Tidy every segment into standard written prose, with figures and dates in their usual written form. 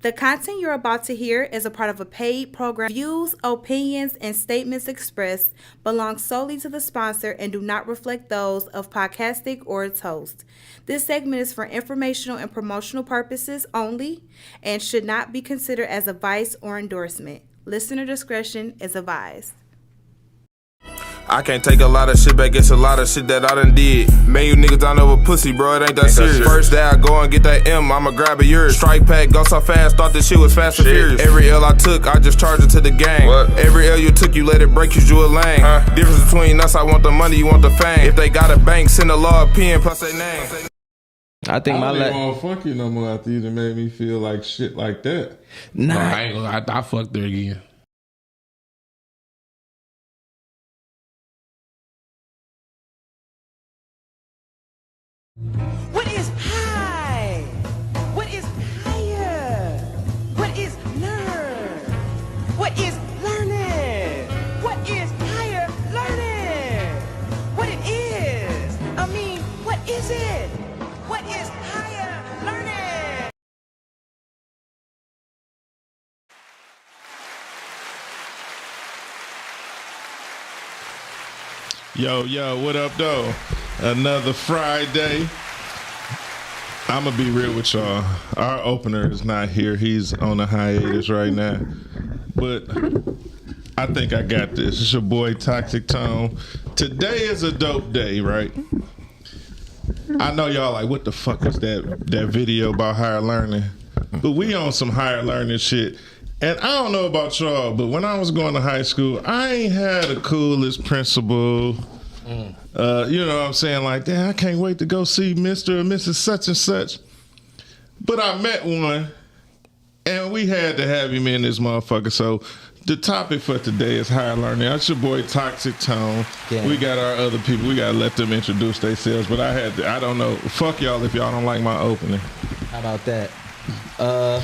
The content you're about to hear is a part of a paid program. Views, opinions, and statements expressed belong solely to the sponsor and do not reflect those of Podcastic or its host. This segment is for informational and promotional purposes only and should not be considered as advice or endorsement. Listener discretion is advised. I can't take a lot of shit back, it's a lot of shit that I done did. Man, you niggas don't know a pussy, bro, it ain't that serious. First day I go and get that M, I'ma grab a yours. Strike pack, go so fast, thought this shit was fast and furious. Every L I took, I just charged it to the gang. What? Every L you took, you let it break, you drew a lane. Difference between us, I want the money, you want the fame. If they got a bank, send a law a pen plus their name. I think I don't even want to fuck you no more after you done made me feel like shit like that. Nah, I ain't gonna lie, I fucked her again. What is high? What is higher? What is learn? What is learning? What is higher learning? What it is? I mean, what is it? What is higher learning? Yo, what up, though? Another Friday. I'm going to be real with y'all. Our opener is not here. He's on a hiatus right now. But I think I got this. It's your boy, Toxic Tone. Today is a dope day, right? I know y'all like, what the fuck was that video about higher learning? But we on some higher learning shit. And I don't know about y'all, but when I was going to high school, I ain't had the coolest principal. You know what I'm saying? Like, damn, I can't wait to go see Mr. or Mrs. Such and Such. But I met one, and we had to have him in this motherfucker. So the topic for today is higher learning. That's your boy, Toxic Tone. Yeah. We got our other people. We got to let them introduce themselves. But I don't know. Fuck y'all if y'all don't like my opening. how about that?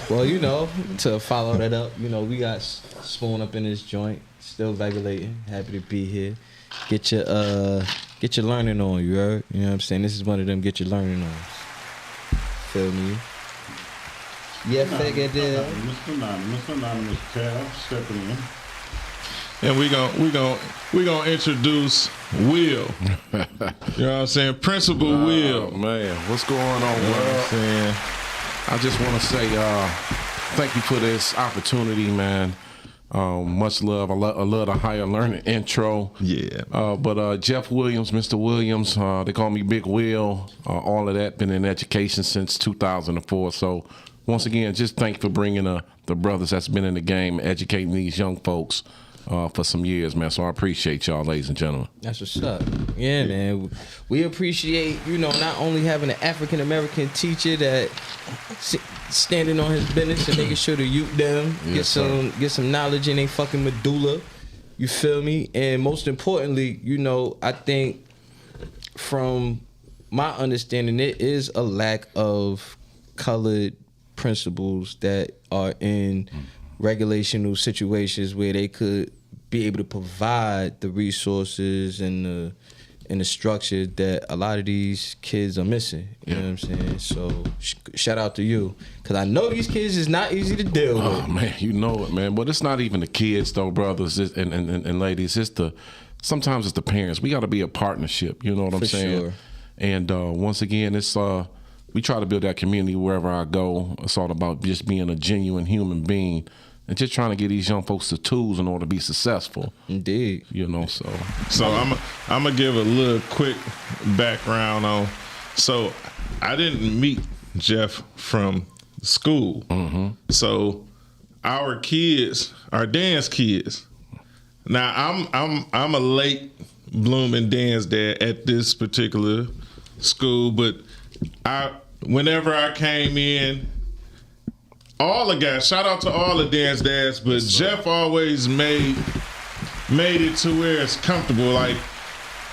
Well, you know, to follow that up, you know, we got Spoon up in this joint, still regulating. Happy to be here. Get your learning on, you heard? You know what I'm saying? This is one of them get your learning on. Feel me? Yeah, figured it. Mr. Anonymous Cal stepping in. And we gonna introduce Will. You know what I'm saying? Principal Will. Man, what's going on, bro? I just want to say thank you for this opportunity, man. Much love. I love the higher learning intro. Yeah. But Jeff Williams, Mr. Williams, they call me Big Will. All of that, been in education since 2004. So once again, just thank you for bringing the brothers that's been in the game, educating these young folks for some years, man. So I appreciate y'all, ladies and gentlemen. That's what's up. Yeah, man. We appreciate, you know, not only having an African-American teacher that standing on his business and making sure the youth them get some knowledge in their fucking medulla. You feel me? And most importantly, you know, I think from my understanding, there is a lack of colored principals that are in regulational situations where they could be able to provide the resources and the structure that a lot of these kids are missing. You know what I'm saying? So shout out to you, because I know these kids is not easy to deal with. Oh man, you know it, man. But it's not even the kids though, brothers and ladies. Sometimes it's the parents. We got to be a partnership. You know what I'm saying? Sure. And once again, it's we try to build that community wherever I go. It's all about just being a genuine human being and just trying to get these young folks the tools in order to be successful. Indeed. You know, so I'm gonna give a little quick background on. So I didn't meet Jeff from school. Mm-hmm. So our kids, our dance kids. Now I'm a late blooming dance dad at this particular school, but whenever I came in, all the guys, shout out to all the dance dads, but Jeff always made it to where it's comfortable. Like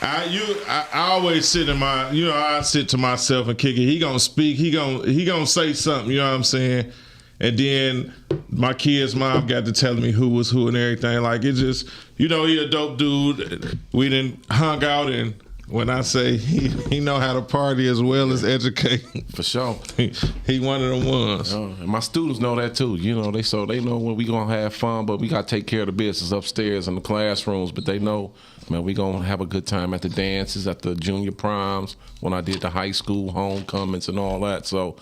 I always sit in my, you know, I sit to myself and kick it. He gonna speak, he gonna say something, you know what I'm saying? And then my kid's mom got to telling me who was who and everything. Like, it just, you know, he a dope dude. We done hung out and When I say he know how to party as well as educate, For sure. he one of them ones. And my students know that too. You know, they know when we gonna have fun, but we gotta take care of the business upstairs in the classrooms. But they know, man, we gonna have a good time at the dances, at the junior proms, when I did the high school homecomings and all that. So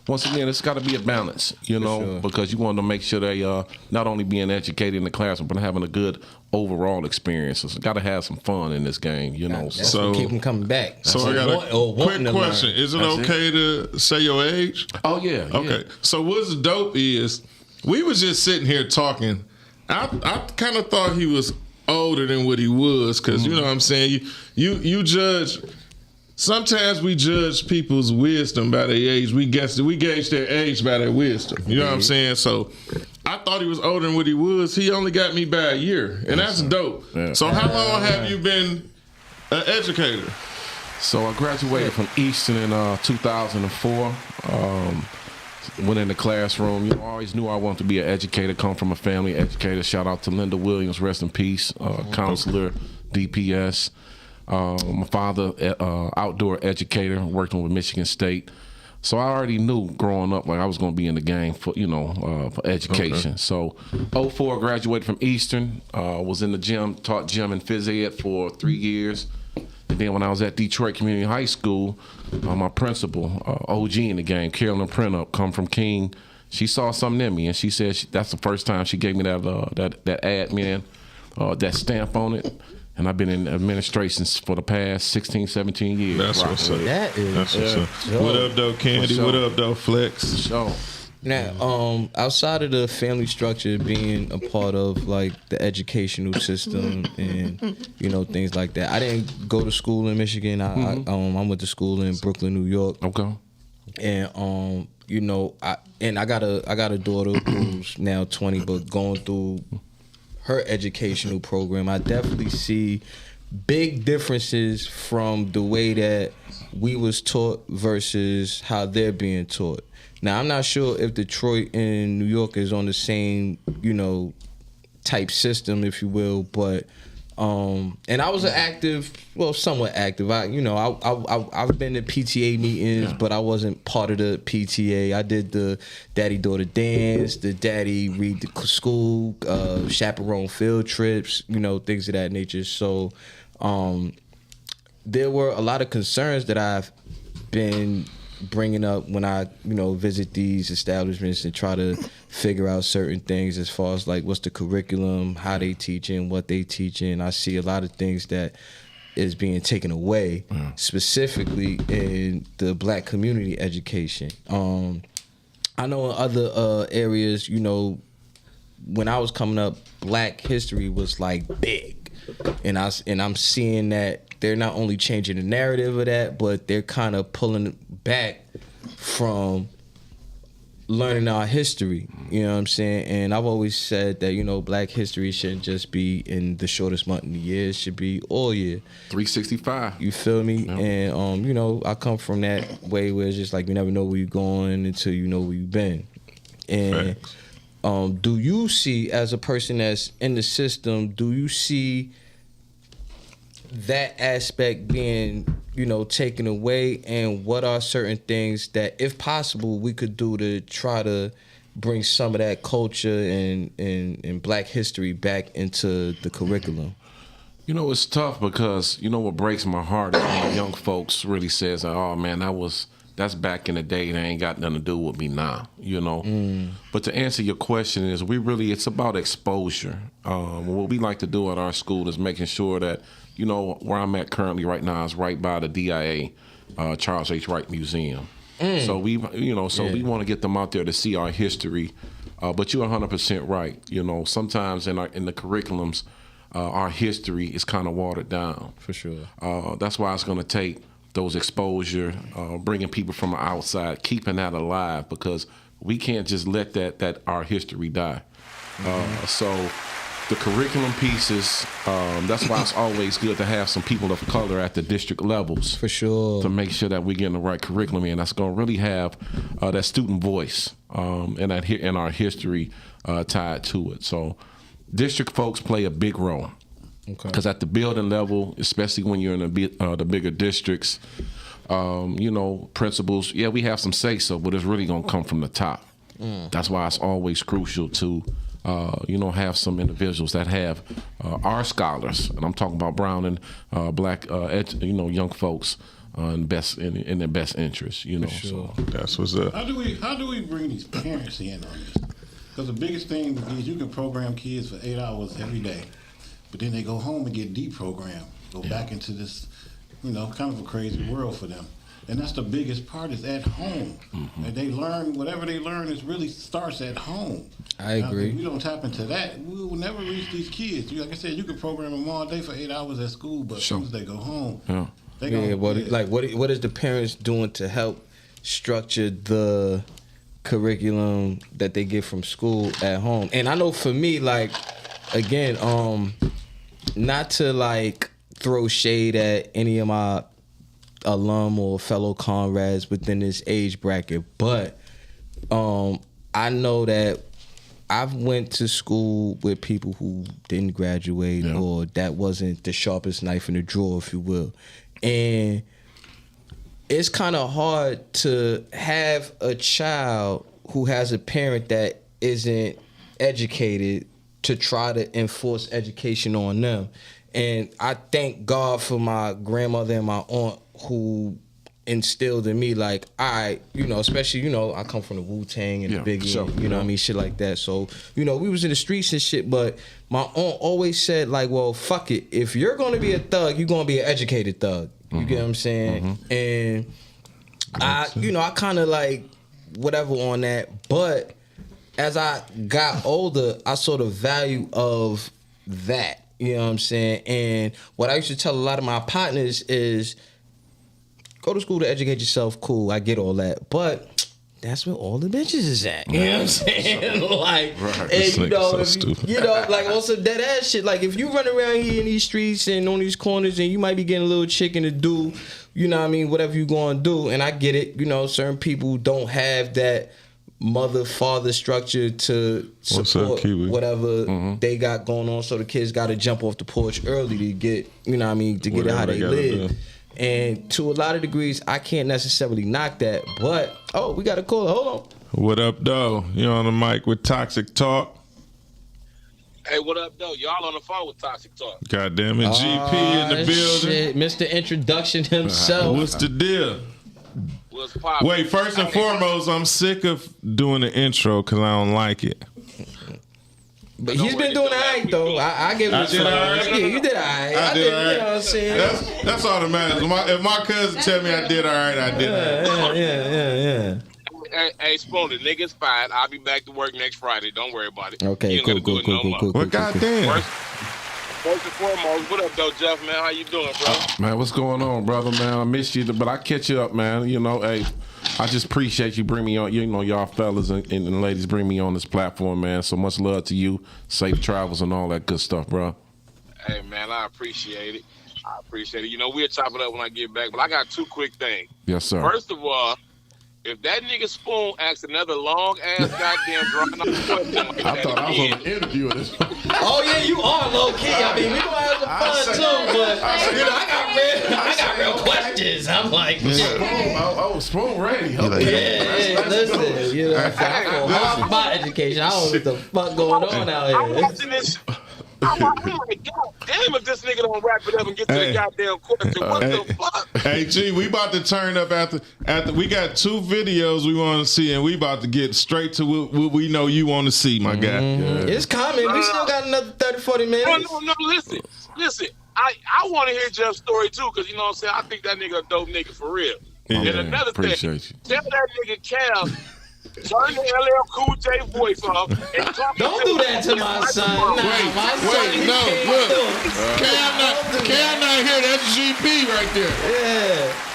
once again, it's got to be a balance, you know, because you want to make sure they not only being educated in the classroom, but having a good overall experience. So got to have some fun in this game, you know. That's So- what keep them coming back. So I got a quick question. Is it That's okay to say your age? Oh yeah. Okay. So what's dope is we was just sitting here talking. I kind of thought he was older than what he was because you know what I'm saying. You judge. Sometimes we judge people's wisdom by their age. We gauge their age by their wisdom. You know what I'm saying? So I thought he was older than what he was. He only got me by a year, and that's dope. Yeah. So how long have you been an educator? So I graduated from Easton in 2004. Went in the classroom. You know, I always knew I wanted to be an educator. Come from a family educator. Shout out to Linda Williams, rest in peace. Counselor, DPS. My father, outdoor educator, working with Michigan State. So I already knew growing up, like I was going to be in the game for, for education. Okay. So 04, graduated from Eastern, was in the gym, taught gym and phys ed for 3 years. And then when I was at Detroit Community High School, my principal, OG in the game, Carolyn Printup, come from King, she saw something in me, and she said that's the first time she gave me that admin, that stamp on it. And I've been in administration for the past 16, 17 years. That's what's up. That's what's up. What up, though, Candy? What up, though, Flex? So, now, outside of the family structure, being a part of like the educational system and things like that, I didn't go to school in Michigan. I went to school in Brooklyn, New York. Okay. And I got a daughter who's now 20, but going through her educational program, I definitely see big differences from the way that we was taught versus how they're being taught. Now, I'm not sure if Detroit and New York is on the same, type system, if you will, but and I was somewhat active. I've been to PTA meetings, but I wasn't part of the PTA. I did the daddy-daughter dance, the daddy read the school, chaperone field trips, things of that nature. So there were a lot of concerns that I've been bringing up when I, visit these establishments and try to figure out certain things as far as like what's the curriculum, how they teaching, what they teaching. I see a lot of things that is being taken away, specifically in the Black community education. I know in other areas, when I was coming up, Black history was like big, and I'm seeing that they're not only changing the narrative of that, but they're kind of pulling back from learning our history. You know what I'm saying? And I've always said that, Black history shouldn't just be in the shortest month in the year. It should be all year. 365. You feel me? Yep. And, I come from that way where it's just like you never know where you're going until you know where you've been. And do you see, as a person that's in the system, do you see that aspect being, taken away, and what are certain things that, if possible, we could do to try to bring some of that culture and Black history back into the curriculum? It's tough because, what breaks my heart is when young folks really says, oh man, that's back in the day, that ain't got nothing to do with me now, But to answer your question is, it's about exposure. What we like to do at our school is making sure that, where I'm at currently right now is right by the DIA, Charles H. Wright Museum. So we want to get them out there to see our history. But you're 100% right. Sometimes in the curriculums, our history is kind of watered down. For sure. That's why it's going to take those exposure, bringing people from the outside, keeping that alive, because we can't just let that our history die. So the curriculum pieces, that's why it's always good to have some people of color at the district levels. For sure. To make sure that we're getting the right curriculum in. That's going to really have that student voice and our history tied to it. So district folks play a big role. Because at the building level, especially when you're in the bigger districts, principals, we have some say-so, but it's really going to come from the top. That's why it's always crucial to, have some individuals that have our scholars, and I'm talking about brown and black, young folks in their best interest. So that's what's up. How do we bring these parents in on this? Because the biggest thing is you can program kids for 8 hours every day, but then they go home and get deprogrammed, go back into this, kind of a crazy world for them. And that's the biggest part is at home. And they learn, whatever they learn is really starts at home. I agree. If we don't tap into that, we will never reach these kids. Like I said, you can program them all day for 8 hours at school, but as soon as they go home, what is the parents doing to help structure the curriculum that they get from school at home? And I know for me, again, not to throw shade at any of my alum or fellow comrades within this age bracket, but I know that I've went to school with people who didn't graduate or that wasn't the sharpest knife in the drawer, if you will. And it's kind of hard to have a child who has a parent that isn't educated to try to enforce education on them. And I thank God for my grandmother and my aunt who instilled in me, especially, I come from the Wu-Tang and the Biggie, shit like that. So, we was in the streets and shit, but my aunt always said, fuck it. If you're going to be a thug, you're going to be an educated thug. You get what I'm saying? And I kind of whatever on that. But as I got older, I saw the value of that. You know what I'm saying? And what I used to tell a lot of my partners is, go to school to educate yourself, cool, I get all that. But that's where all the bitches is at. You know what I'm saying? And on some dead ass shit. If you run around here in these streets and on these corners and you might be getting a little chicken to do, whatever you gonna do. And I get it, certain people don't have that mother-father structure to support whatever they got going on, so the kids got to jump off the porch early to get, to get it how they live. And to a lot of degrees, I can't necessarily knock that, but we got a caller. Hold on. What up, though? You're on the mic with Toxic Talk. Hey, what up, though? Y'all on the phone with Toxic Talk. Goddamn it, GP in the building. Shit. Mr. Introduction himself. What's the deal? Wait, first and foremost, I'm sick of doing the intro because I don't like it. But he's been doing all right, though. I give him a shot. Yeah, you did all right. I did all right. You know what I'm saying? That's all that matters. If my cousin tell me I did all right, I did all right. Yeah. Hey, Spoon, the nigga's fine. I'll be back to work next Friday. Don't worry about it. Okay, cool. Well, goddamn. First and foremost, what up, though, Jeff, man? How you doing, bro? Man, what's going on, brother, man? I missed you, but I catch you up, man. Hey, I just appreciate you bring me on. Y'all fellas and ladies bring me on this platform, man. So much love to you. Safe travels and all that good stuff, bro. Hey, man, I appreciate it. We'll chop it up when I get back, but I got two quick things. Yes, sir. First of all, if that nigga Spoon asks another long-ass goddamn drawing out question I thought I was on the interview of this. Oh, yeah, you are low-key. I mean, we going to have some fun, too, but, I got real questions. I'm like, Spoon ready. Okay. Yeah, listen, I'm off my education. I don't know what the fuck going on out here. I'm watching this. I'm like, God damn, if this nigga don't wrap it up and get to the goddamn question, what the fuck? Hey, G, we about to turn up after we got 2 videos we want to see, and we about to get straight to what we know you want to see, my guy. Yeah. It's coming. We still got another 30, 40 minutes. No, listen. I want to hear Jeff's story, too, because, you know what I'm saying, I think that nigga a dope nigga for real. Yeah, and another thing, tell that nigga Cal, turn the LL Cool J voice off and talk. Don't do that to my son. Wait, no, look. Cam not here. That's GP right there.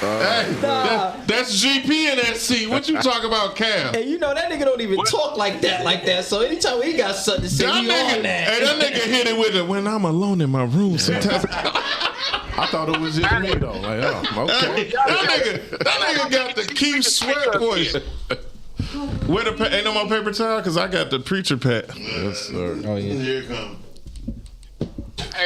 Yeah. That's GP in that seat. What you talk about, Cam? Hey, that nigga don't even talk like that. So anytime he got something to say, he on that. Hey, that nigga hit it with it when I'm alone in my room sometimes. I thought it was just me, though. Okay. That nigga got the Keith Sweat voice. Ain't no more paper towel? Because I got the preacher pad. Yes, sir. Oh, yeah. Here it comes.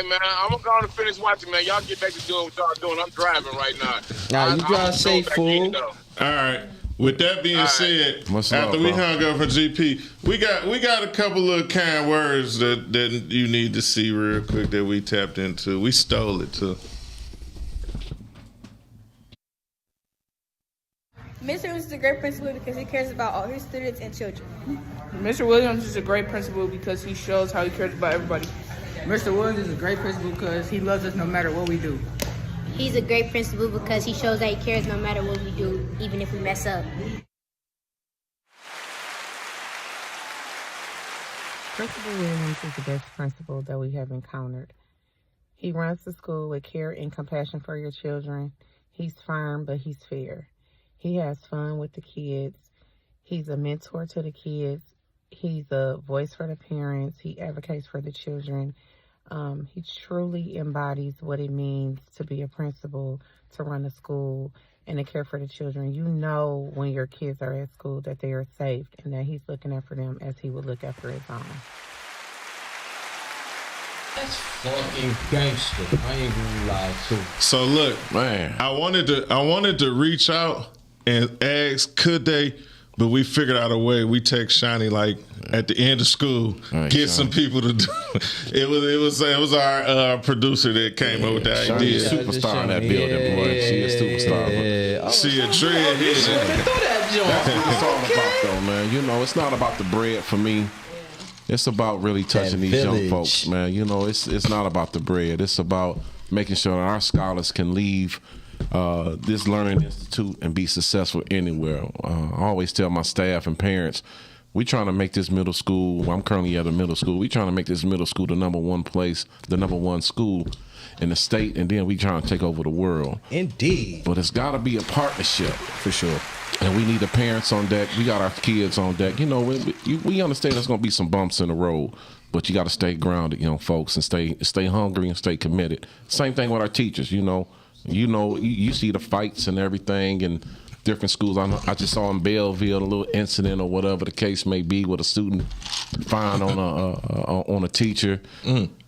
Hey, man, I'm going to go on and finish watching, man. Y'all get back to doing what y'all doing. I'm driving right now. Nah, you drive safe, fool. All right. With that being said, Much after love, we bro. hung up for GP, we got a couple of kind words that you need to see real quick that we tapped into. We stole it too. Mr. Williams is a great principal because he cares about all his students and children. Mr. Williams is a great principal because he shows how he cares about everybody. Mr. Williams is a great principal because he loves us no matter what we do. He's a great principal because he shows that he cares no matter what we do, even if we mess up. Principal Williams is the best principal that we have encountered. He runs the school with care and compassion for your children. He's firm, but he's fair. He has fun with the kids. He's a mentor to the kids. He's a voice for the parents. He advocates for the children. He truly embodies what it means to be a principal, to run a school, and to care for the children. You know when your kids are at school that they are safe and that he's looking after them as he would look after his own. That's fucking gangster. I ain't gonna lie to you. So look, Man. I wanted to reach out and ask, could they? But we figured out a way. We text Shani like at the end of school, Right, get Shani. some people to do. It was our producer that came up with the Shawnee's idea. a superstar in that building, boy. She a superstar, bro. She a dread Throw that joint. That's what it's all about, though, man. You know, it's not about the bread for me. It's about really touching these young village. folks, man. You know, it's not about the bread. It's about making sure that our scholars can leave this learning institute and be successful anywhere. I always tell my staff and parents, we trying to make this middle school. I'm currently at a middle school. We trying to make this middle school the number one place, the number one school in the state, and then we trying to take over the world. Indeed. But it's got to be a partnership. For sure. And we need the parents on deck. We got our kids on deck. You know, we understand there's going to be some bumps in the road, but you got to stay grounded, young folks, and stay hungry and stay committed. Same thing with our teachers. You see the fights and everything in different schools. I just saw in Belleville a little incident or whatever the case may be with a student firing on a teacher.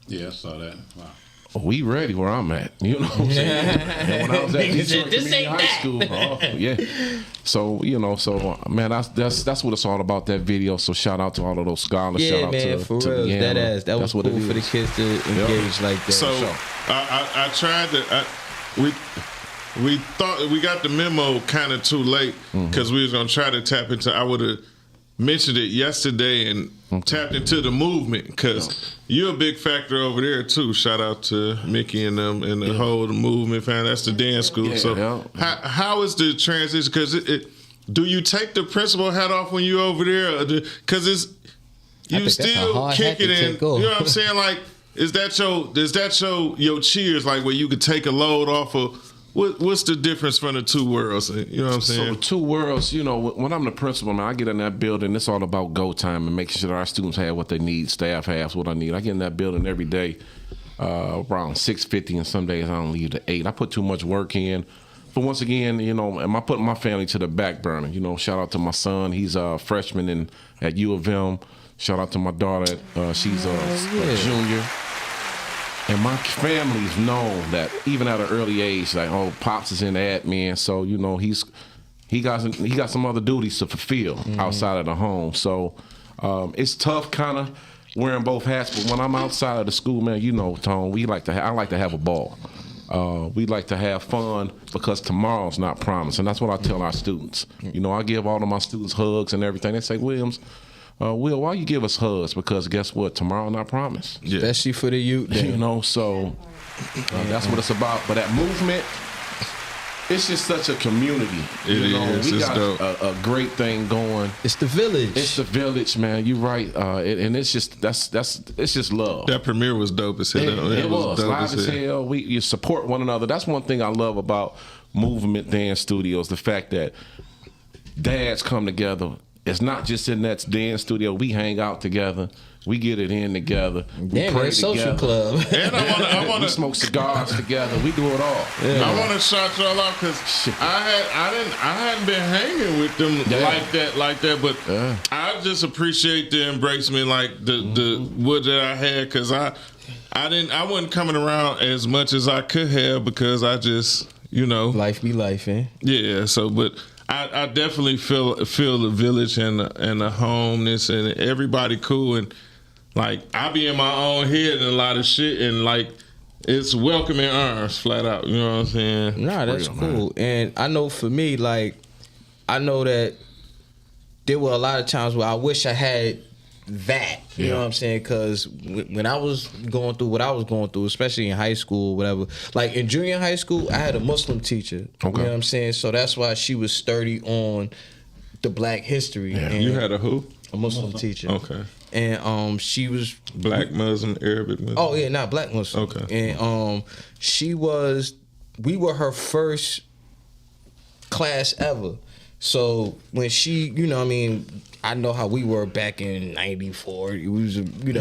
Yeah, I saw that. Wow. We ready where I'm at. You know what I'm saying? And when I was at Detroit Community High School, yeah. So man, that's what it's all about, that video. So shout out to all of those scholars. Yeah, shout out man, to for to real. Deanna. That was what cool it for the is. kids to engage like that. So I tried to. We thought we got the memo kind of too late because we was gonna try to tap into. I would have mentioned it yesterday and tapped into the movement because you're a big factor over there too. Shout out to Mickey and them and the whole movement fan. That's the dance school. Yeah, So yeah. how is the transition? Because do you take the principal hat off when you over there? Because I you think that's a still hard kick hat it to in. take You off. know what I'm saying? Like, is that your cheers? Like where you could take a load off of. What's the difference from the two worlds? You know what I'm saying? So the two worlds, when I'm the principal, man, I get in that building, it's all about go time and making sure that our students have what they need, staff has what I need. I get in that building every day around 6:50, and some days I don't leave to 8. I put too much work in. But once again, am I putting my family to the back burner? Shout out to my son. He's a freshman at U of M. Shout out to my daughter. She's a junior. And my family's known that even at an early age, like, Pops is in admin, so he got some other duties to fulfill outside of the home. So it's tough, kind of wearing both hats. But when I'm outside of the school, man, Tone, I like to have a ball. We like to have fun because tomorrow's not promised, and that's what I tell our students. I give all of my students hugs and everything. They say, Williams, Will, why you give us hugs? Because guess what? Tomorrow not promised. Yeah. Especially for the youth. So that's what it's about. But that movement, it's just such a community. It is. We It's got dope. a great thing going. It's the village. It's the village, man. You're right. And it's just it's just love. That premiere was dope as hell. It was dope live as hell. You support one another. That's one thing I love about Movement Dance Studios. The fact that dads come together. It's not just in that dance studio. We hang out together. We get it in together. We Damn, pray it's a social together. club. And I want We to smoke cigars together. We do it all. I want to shout y'all out because I hadn't been hanging with them like that. But I just appreciate the embracement, like the what that I had, because I wasn't coming around as much as I could have because I just, life be life, eh? Yeah. So, but I definitely feel the village and the homeness and everybody cool, and like I be in my own head and a lot of shit, and like it's welcoming arms flat out. You know what I'm saying? Nah, that's cool. And I know for me, like I know that there were a lot of times where I wish I had that, you know what I'm saying? Because when I was going through what I was going through, especially in high school, whatever, like in junior high school, I had a Muslim teacher. You know what I'm saying? So that's why she was sturdy on the Black history. Yeah. And You had a who? A Muslim teacher. Okay. And she was Black Muslim, Arabic Muslim. Oh yeah, not Black Muslim. Okay. And we were her first class ever. So when she, I know how we were back in '94. We was a rowdy.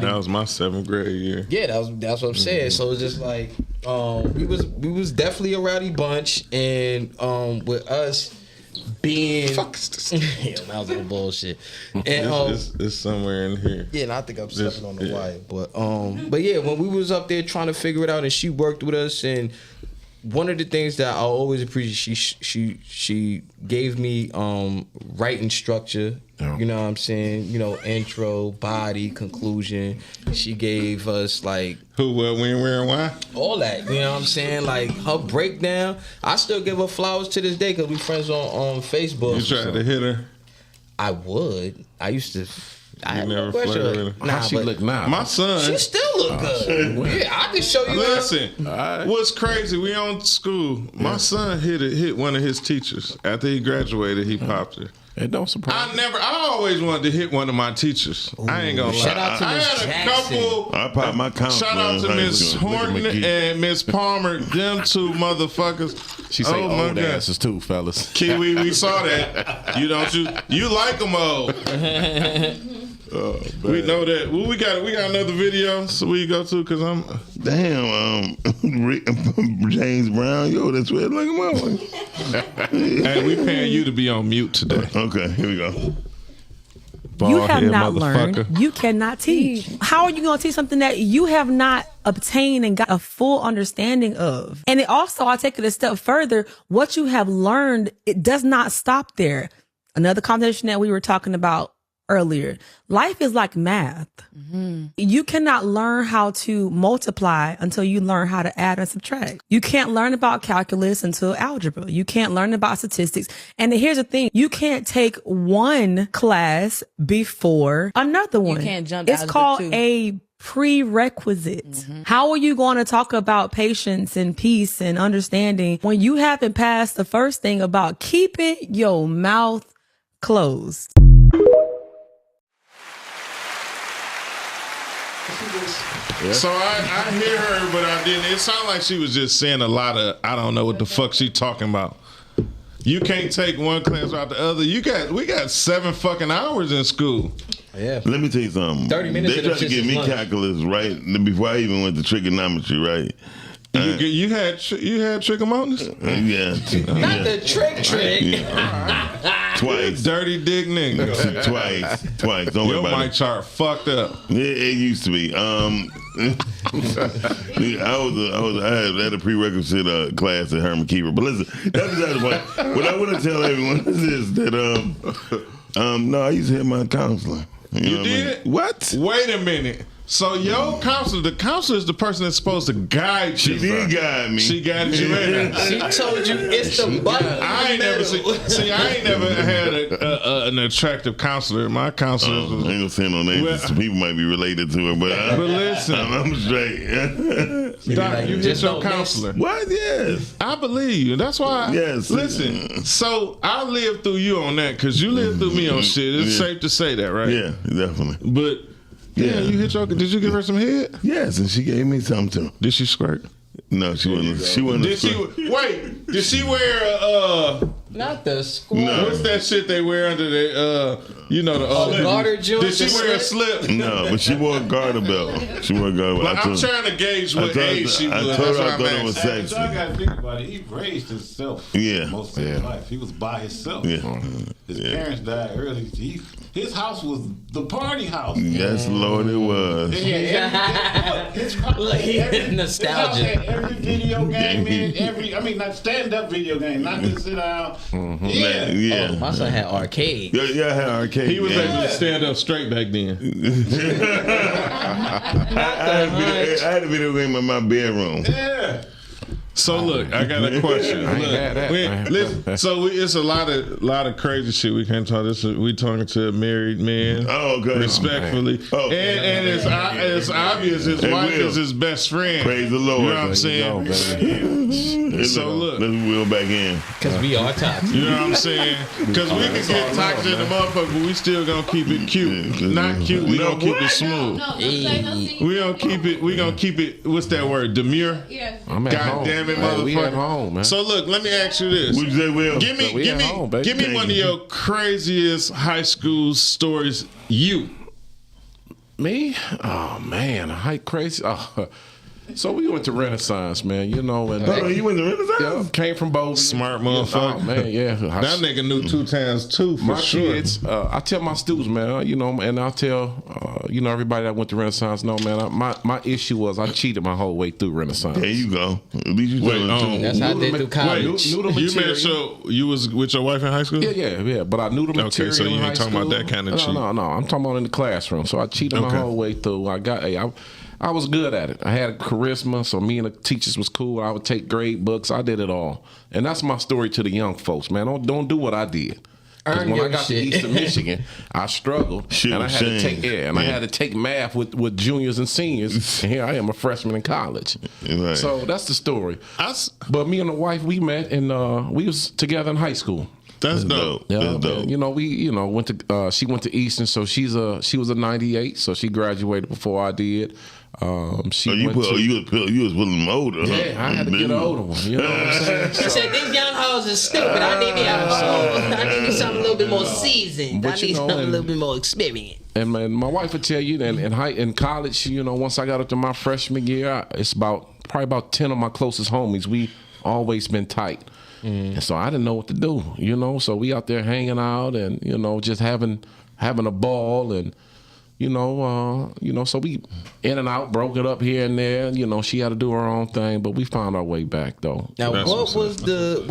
That was my 7th grade year. Yeah, that's what I'm saying. Mm-hmm. So it's just like we was definitely a rowdy bunch, and with us being yeah, that was a little bullshit. And it's somewhere in here. Yeah, and I think I'm stepping on the wire. But yeah, when we was up there trying to figure it out, and she worked with us, and one of the things that I always appreciate, she gave me writing structure. You know what I'm saying? Intro, body, conclusion. She gave us like who, what, when, where, and why. All that. You know what I'm saying? Like her breakdown. I still give her flowers to this day because we friends on Facebook. You tried to hit her? I would. I used to. I never flirted with her. Nah, How she look now? My son. She still look good. Yeah, I can show you. Listen, what's crazy? We on school. My son hit one of his teachers after he graduated. He popped her. It don't surprise me. I always wanted to hit one of my teachers. Ooh, I ain't gonna lie. Shout out to Miss Jackson. A couple. I popped my counselor. Shout out to Miss Horton and Miss Palmer. Them two motherfuckers. She say old asses too, fellas. Kiwi, we saw that. You like them old. We know that. Well, we got another video. So we go to because I'm James Brown. Yo, that's weird. Like him. Hey, we paying you to be on mute today. Okay, here we go. You have not learned. You cannot teach. How are you going to teach something that you have not obtained and got a full understanding of? And it also, I'll take it a step further. What you have learned, it does not stop there. Another conversation that we were talking about earlier. Life is like math. Mm-hmm. You cannot learn how to multiply until you learn how to add and subtract. You can't learn about calculus until algebra. You can't learn about statistics. And here's the thing. You can't take one class before another one. You can't jump to It's algebra called too. a prerequisite. Mm-hmm. How are you going to talk about patience and peace and understanding when you haven't passed the first thing about keeping your mouth closed? Yeah. So I hear her, but I didn't. It sounded like she was just saying a lot of I don't know what the fuck she talking about. You can't take one class without the other. We got 7 fucking hours in school. Yeah. Let me tell you something. 30 minutes. They tried to give me calculus right before I even went to trigonometry, right? You had trigonometry? Yeah. Not the trick. Yeah. Twice. Dirty dick nigga. Twice. Don't worry about it. Your mic chart fucked up. Yeah, it used to be. I had a prerequisite class at Herman Kiefer. But listen, that's beside the point. What I want to tell everyone is this, that no, I used to have my counselor. You did? What? Wait a minute. So your counselor, the counselor is the person that's supposed to guide you. She did guide me. She guided you in. She told you it's the button. I ain't never had an attractive counselor. My counselor I ain't gonna say no names. Some people might be related to her, but listen, I'm straight. Doc, you hit your counselor. What? Yes. I believe you. That's why. Yes. Listen. So I lived through you on that because you lived through me on shit. It's safe to say that, right? Yeah, definitely. But. Yeah, you hit your. Did you give her some head? Yes, and she gave me some too. Did she squirt? No, she wasn't. She wasn't. Wait? Did she wear not the squirt? No. What's that shit they wear under their You know the garter joint. Did she wear a slip? No, but she wore a garter belt. She wore a garter belt. Well, I'm trying to gauge what age she was. I told her I thought it was Hey, sexy. y'all gotta think about it. He raised himself most of his life. He was by himself. Yeah. His parents died early. His house was the party house. Yes, Lord, it was. Nostalgia. His house had every video game in it. Not stand-up video game, not to sit down. Yeah. Oh, my son had arcade. Yeah, I had arcade. He was able to stand up straight back then. I had a video game in my bedroom. Yeah. So look, I got a question. It's a lot of crazy shit we can't talk. We talking to a married man. Oh, okay. Respectfully, and it's obvious his wife is his best friend. Praise the Lord. You know what I'm saying? So look, let's wheel back in. Because we are toxic. You know what I'm saying? Because we can get toxic in the motherfucker, but we still gonna keep it cute. Not cute. We gonna keep it smooth. We gonna keep it. We gonna keep it. What's that word? Demure. Yeah. I'm at God home. damn it, Hey, motherfucker. we at home, man. So look, let me ask you this. What'd you say, Will? Give me Thank one of you. your craziest high school stories. Me? Oh man, crazy. So we went to Renaissance, man. You know, and you went to Renaissance? Yeah, came from Bowdoin. Smart motherfucker. Oh man, yeah. That nigga knew 2 times 2 for My sure. kids, I tell my students, man, you know, and I tell, everybody that went to Renaissance, no, man, my issue was I cheated my whole way through Renaissance. There you go. At least you Wait, That's how I did through college. Knew the You material. made sure you was with your wife in high school? Yeah. But I knew the material. Okay, so you in ain't high talking school. about that kind of cheat. No. I'm talking about in the classroom. So I cheated my whole way through. I was good at it. I had charisma, so me and the teachers was cool. I would take grade books. I did it all, and that's my story to the young folks, man. Don't do what I did. Because Earn when I your got to shit. Eastern Michigan, I struggled, and I had to take I had to take math with juniors and seniors. And here I am, a freshman in college. Right. So that's the story. But me and the wife, we met, and we was together in high school. That's dope. Yeah, That's dope. man. You know, we went to she went to Eastern, so she was a 98, so she graduated before I did. You was pulling them older. Yeah, I had to get an older one. You know what I'm saying? She said these young hoes is stupid. I need me something a little bit more seasoned. But I need something a little bit more experienced. And man, my wife would tell you that in college, once I got up to my freshman year, it's probably about 10 of my closest homies. We always been tight. And so I didn't know what to do, So we out there hanging out and just having a ball and so we in and out, broke it up here and there. She had to do her own thing, but we found our way back though. Now, what was the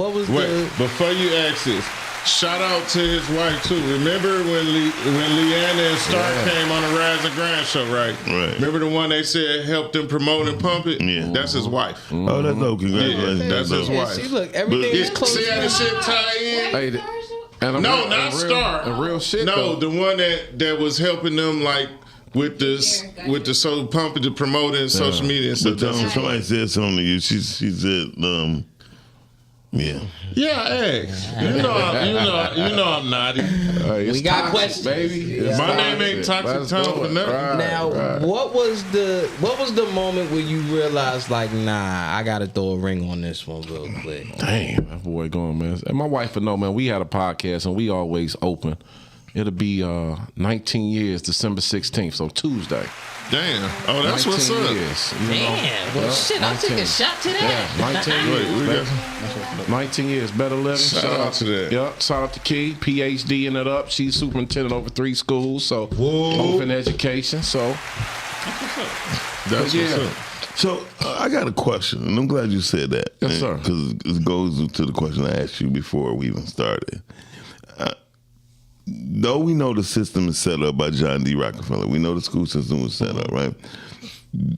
before you ask this, shout out to his wife too. Remember when Leanna and Stark came on the Rise and Grind show, right? Right. Remember the one they said helped him promote and pump it? Yeah. That's his wife. Oh, that's dope. Congratulations. Yeah, that's his wife. See, look, everything is close. See how the shit tie in? Hey, and not Stark. A real shit. No, though. the one that was helping them like with the so pumping to promote it and social media and But stuff. somebody said something to you. She said, yeah. Yeah, hey, you know I'm naughty. We got questions, baby. My name ain't Toxic Tom for nothing. Now, what was the moment where you realized like, nah, I gotta throw a ring on this one real quick? Damn, that boy going, man. And my wife would know, man, we had a podcast and we always open. It'll be 19 years, December 16th, so Tuesday. Damn. Oh, that's what's up. Years, Damn. Well, shit, I'll take a shot to that. Yeah, 19 years, better living. Shout out to that. Yep, shout out to Key, PhD in it up. She's superintendent over 3 schools, so both in education. So that's what's up. So I got a question, and I'm glad you said that. Yes, sir. Because it goes to the question I asked you before we even started. Though we know the system is set up by John D. Rockefeller, we know the school system was set up, right?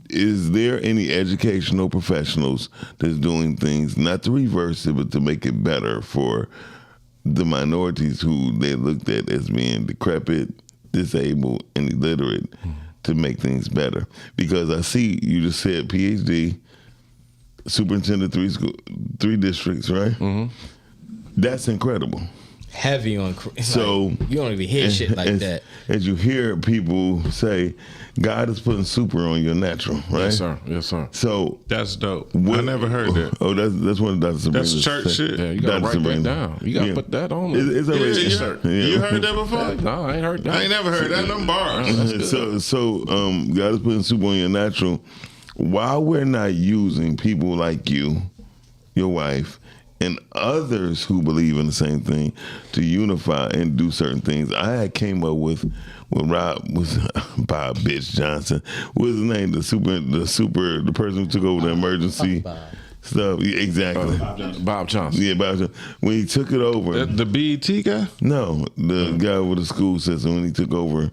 Is there any educational professionals that's doing things, not to reverse it, but to make it better for the minorities who they looked at as being decrepit, disabled, and illiterate to make things better? Because I see you just said PhD, superintendent 3 districts, right? Mm-hmm. That's incredible. Heavy on. So you don't even hear shit like that. As you hear people say, God is putting super on your natural, right? Yes, sir. Yes, sir. So that's dope. I never heard that. Oh, that's one of Dr. Sabrina's. That's church shit. Yeah, you gotta Dr. write Sabrina. that down. You gotta put that on. It's already You heard that before? No, I ain't heard that. I ain't never heard that. Them bars. So God is putting super on your natural. While we're not using people like you, your wife, and others who believe in the same thing to unify and do certain things, I had came up with Bob Bitch Johnson. What was his name? The person who took over the emergency stuff. Yeah, exactly. Bob Johnson. Yeah, Bob Johnson. When he took it over. The BET guy? No, the guy with the school system when he took over.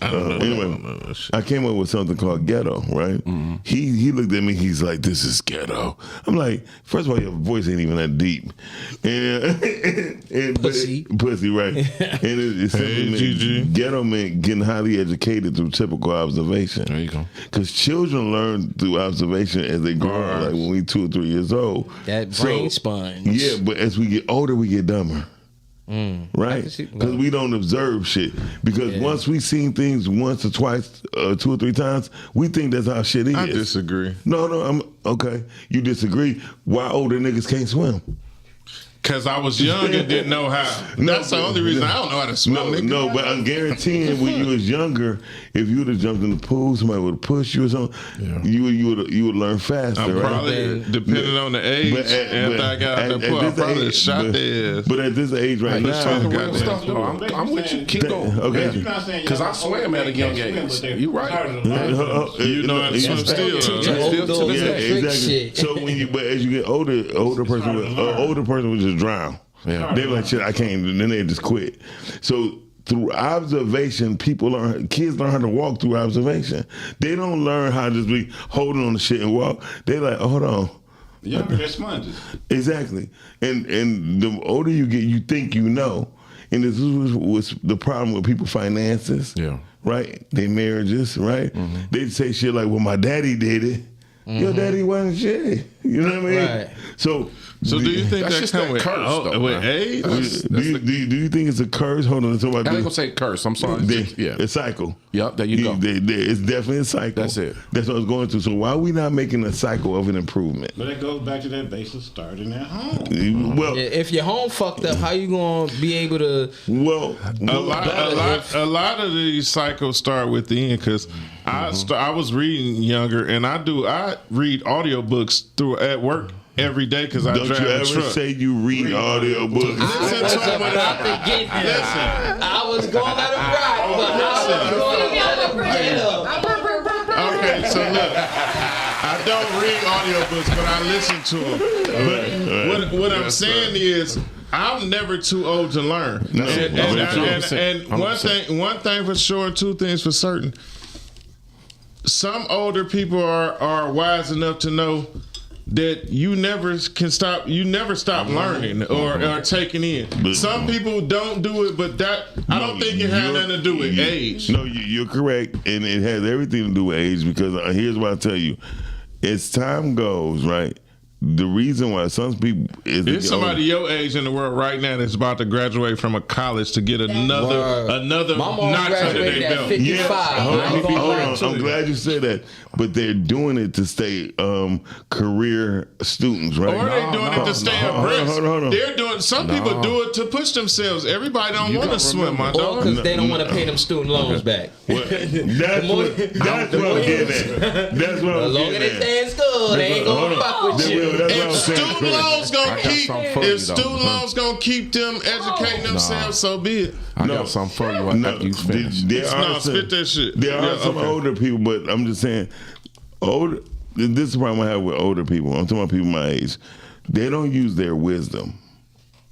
Anyway, I came up with something called ghetto, right? Mm-hmm. He looked at me, he's like, this is ghetto. I'm like, first of all, your voice ain't even that deep. And pussy, right. And it's simply ghetto meant getting highly educated through typical observation. There you go. Because children learn through observation as they grow up, like when we 2 or 3 years old. That brain sponge. Yeah, but as we get older, we get dumber. Right? Because we don't observe shit. Because once we've seen things once or twice, 2 or 3 times, we think that's how shit is. I disagree. No, I'm okay. You disagree. Why older niggas can't swim? Because I was young and didn't know how. That's the only reason I don't know how to swim. No, but I'm guaranteeing when you was younger, if you would have jumped in the pool, somebody would have pushed you or something, you would learn faster. I'm right? probably, depending on the age, after I got out the pool, I probably shot their ass. But at this age right Let's now, talk real stuff, though. I'm with you. Keep going. Okay. Because I swam at a young age. You right. You know how to swim still. Still to this day. Exactly. So but as you get older, older person would just drown. Yeah. They're like, shit, I can't. And then they just quit. So through observation, kids learn how to walk through observation. They don't learn how to just be holding on to shit and walk. They like, hold on. Yeah, they're sponges. Exactly. And the older you get, you think you know. And this was the problem with people's finances. Yeah. Right? Their marriages, right? They'd say shit like, well, my daddy did it. Your daddy wasn't shit. You know what I mean? Right. So do you think that comes with age? Do you think it's a curse? Hold on. I ain't gonna say curse. I'm sorry. A cycle. Yep, there you go. It's definitely a cycle. That's it. That's what I was going through. So why are we not making a cycle of an improvement? But it goes back to that basis starting at home. Well, if your home fucked up, how you gonna be able to? Well, a lot of these cycles start within because I was reading younger, and I read audiobooks at work every day because I drive a truck. Don't you ever say you read audiobooks. I was going to rock, but I was going to Okay, so look, I don't read audiobooks, but I listen to them. But what I'm saying is, I'm never too old to learn. And one thing for sure, 2 things for certain. Some older people are wise enough to know that you never stop learning or taking in. Some people don't do it, but I don't think it has nothing to do with age. No, you're correct, and it has everything to do with age because here's what I tell you: as time goes, right. The reason why some people there's somebody your age in the world right now that's about to graduate from a college to get another notch under their belt. 55. Yeah. Hold on. I'm glad you said that, but they're doing it to stay career students, right? Or they're doing it to stay abreast. Hold on. They're doing. Some people do it to push themselves. Everybody don't want to swim, my dog. Or because they don't want to pay them student loans back. That's what I'm getting at. That's what I'm getting at. As long as they stay in school, they ain't gonna fuck with you. If student loans gonna keep them educating themselves, so be it. I got something for you after you finish. Spit that shit. There are some older people, but I'm just saying, this is the problem I have with older people. I'm talking about people my age. They don't use their wisdom,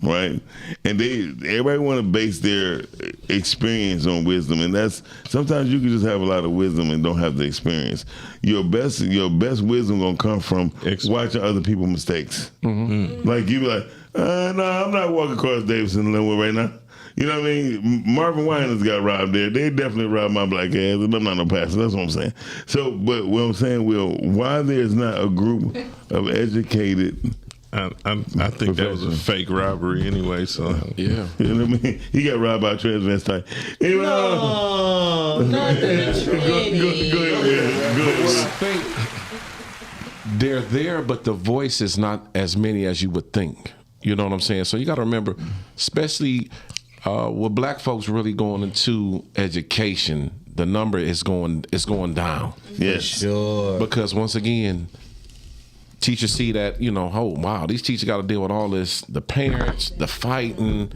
right? And everybody want to base their experience on wisdom, and that's sometimes you can just have a lot of wisdom and don't have the experience. Your best wisdom gonna come from watching other people's mistakes. Like you be like, no, I'm not walking across Davidson and Linwood right now. You know what I mean? Marvin Winans got robbed there. They definitely robbed my black ass, and I'm not no pastor. That's what I'm saying. So, but what I'm saying, Will, why there's not a group of educated I think that was a fake robbery anyway. So yeah, you know what I mean. He got robbed by a transvestite. Anyway, no, not they're there, but the voice is not as many as you would think. You know what I'm saying? So you got to remember, especially with black folks really going into education, the number is going down. Yes, sure. Because once again, teachers see that, you know, oh wow, these teachers got to deal with all this, the parents, the fighting,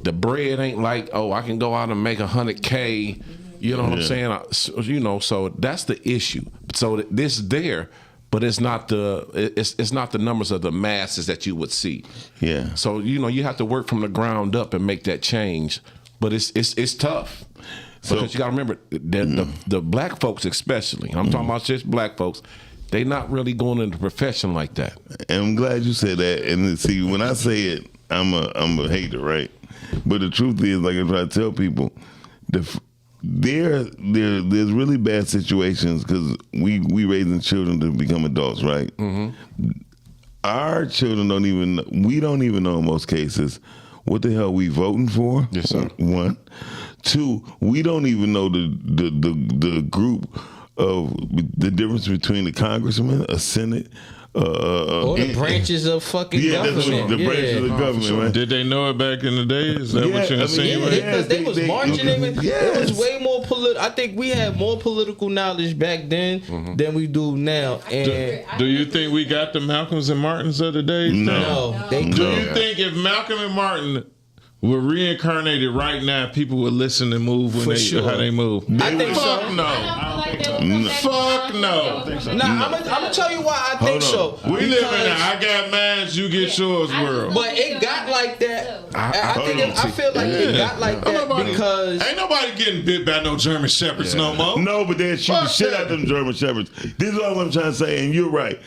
the bread ain't like, oh, I can go out and make $100K. You know what I'm saying? You know, so that's the issue. So this there. But it's not the numbers of the masses that you would see. Yeah. So you know you have to work from the ground up and make that change. But it's tough because you got to remember the black folks especially. I'm talking about just black folks. They not really going into the profession like that. And I'm glad you said that. And see, when I say it, I'm a hater, right? But the truth is, like I try to tell people, there's really bad situations because we raising children to become adults, right? Mm-hmm. Our children don't even know in most cases what the hell we voting for. Yes, sir. One, two, we don't even know the group of the difference between the congressman, a senate. Or the branches of fucking government. The branches of government, right? Did they know it back in the day? Is that what you're insinuating? Because they was marching. It was way more political. I think we had more political knowledge back then than we do now. And do you think we got the Malcolms and Martins of the day? No. Do you think if Malcolm and Martin were reincarnated right now, people would listen and move how they move? I think Fuck so. No. Fuck no. Nah, I'm gonna tell you why I think so. We live in a I got mine, you get yours world. But it got like that. I feel like it got like that because ain't nobody getting bit by no German Shepherds no more. No, but they're shooting the shit out them German Shepherds. This is all I'm trying to say, and you're right.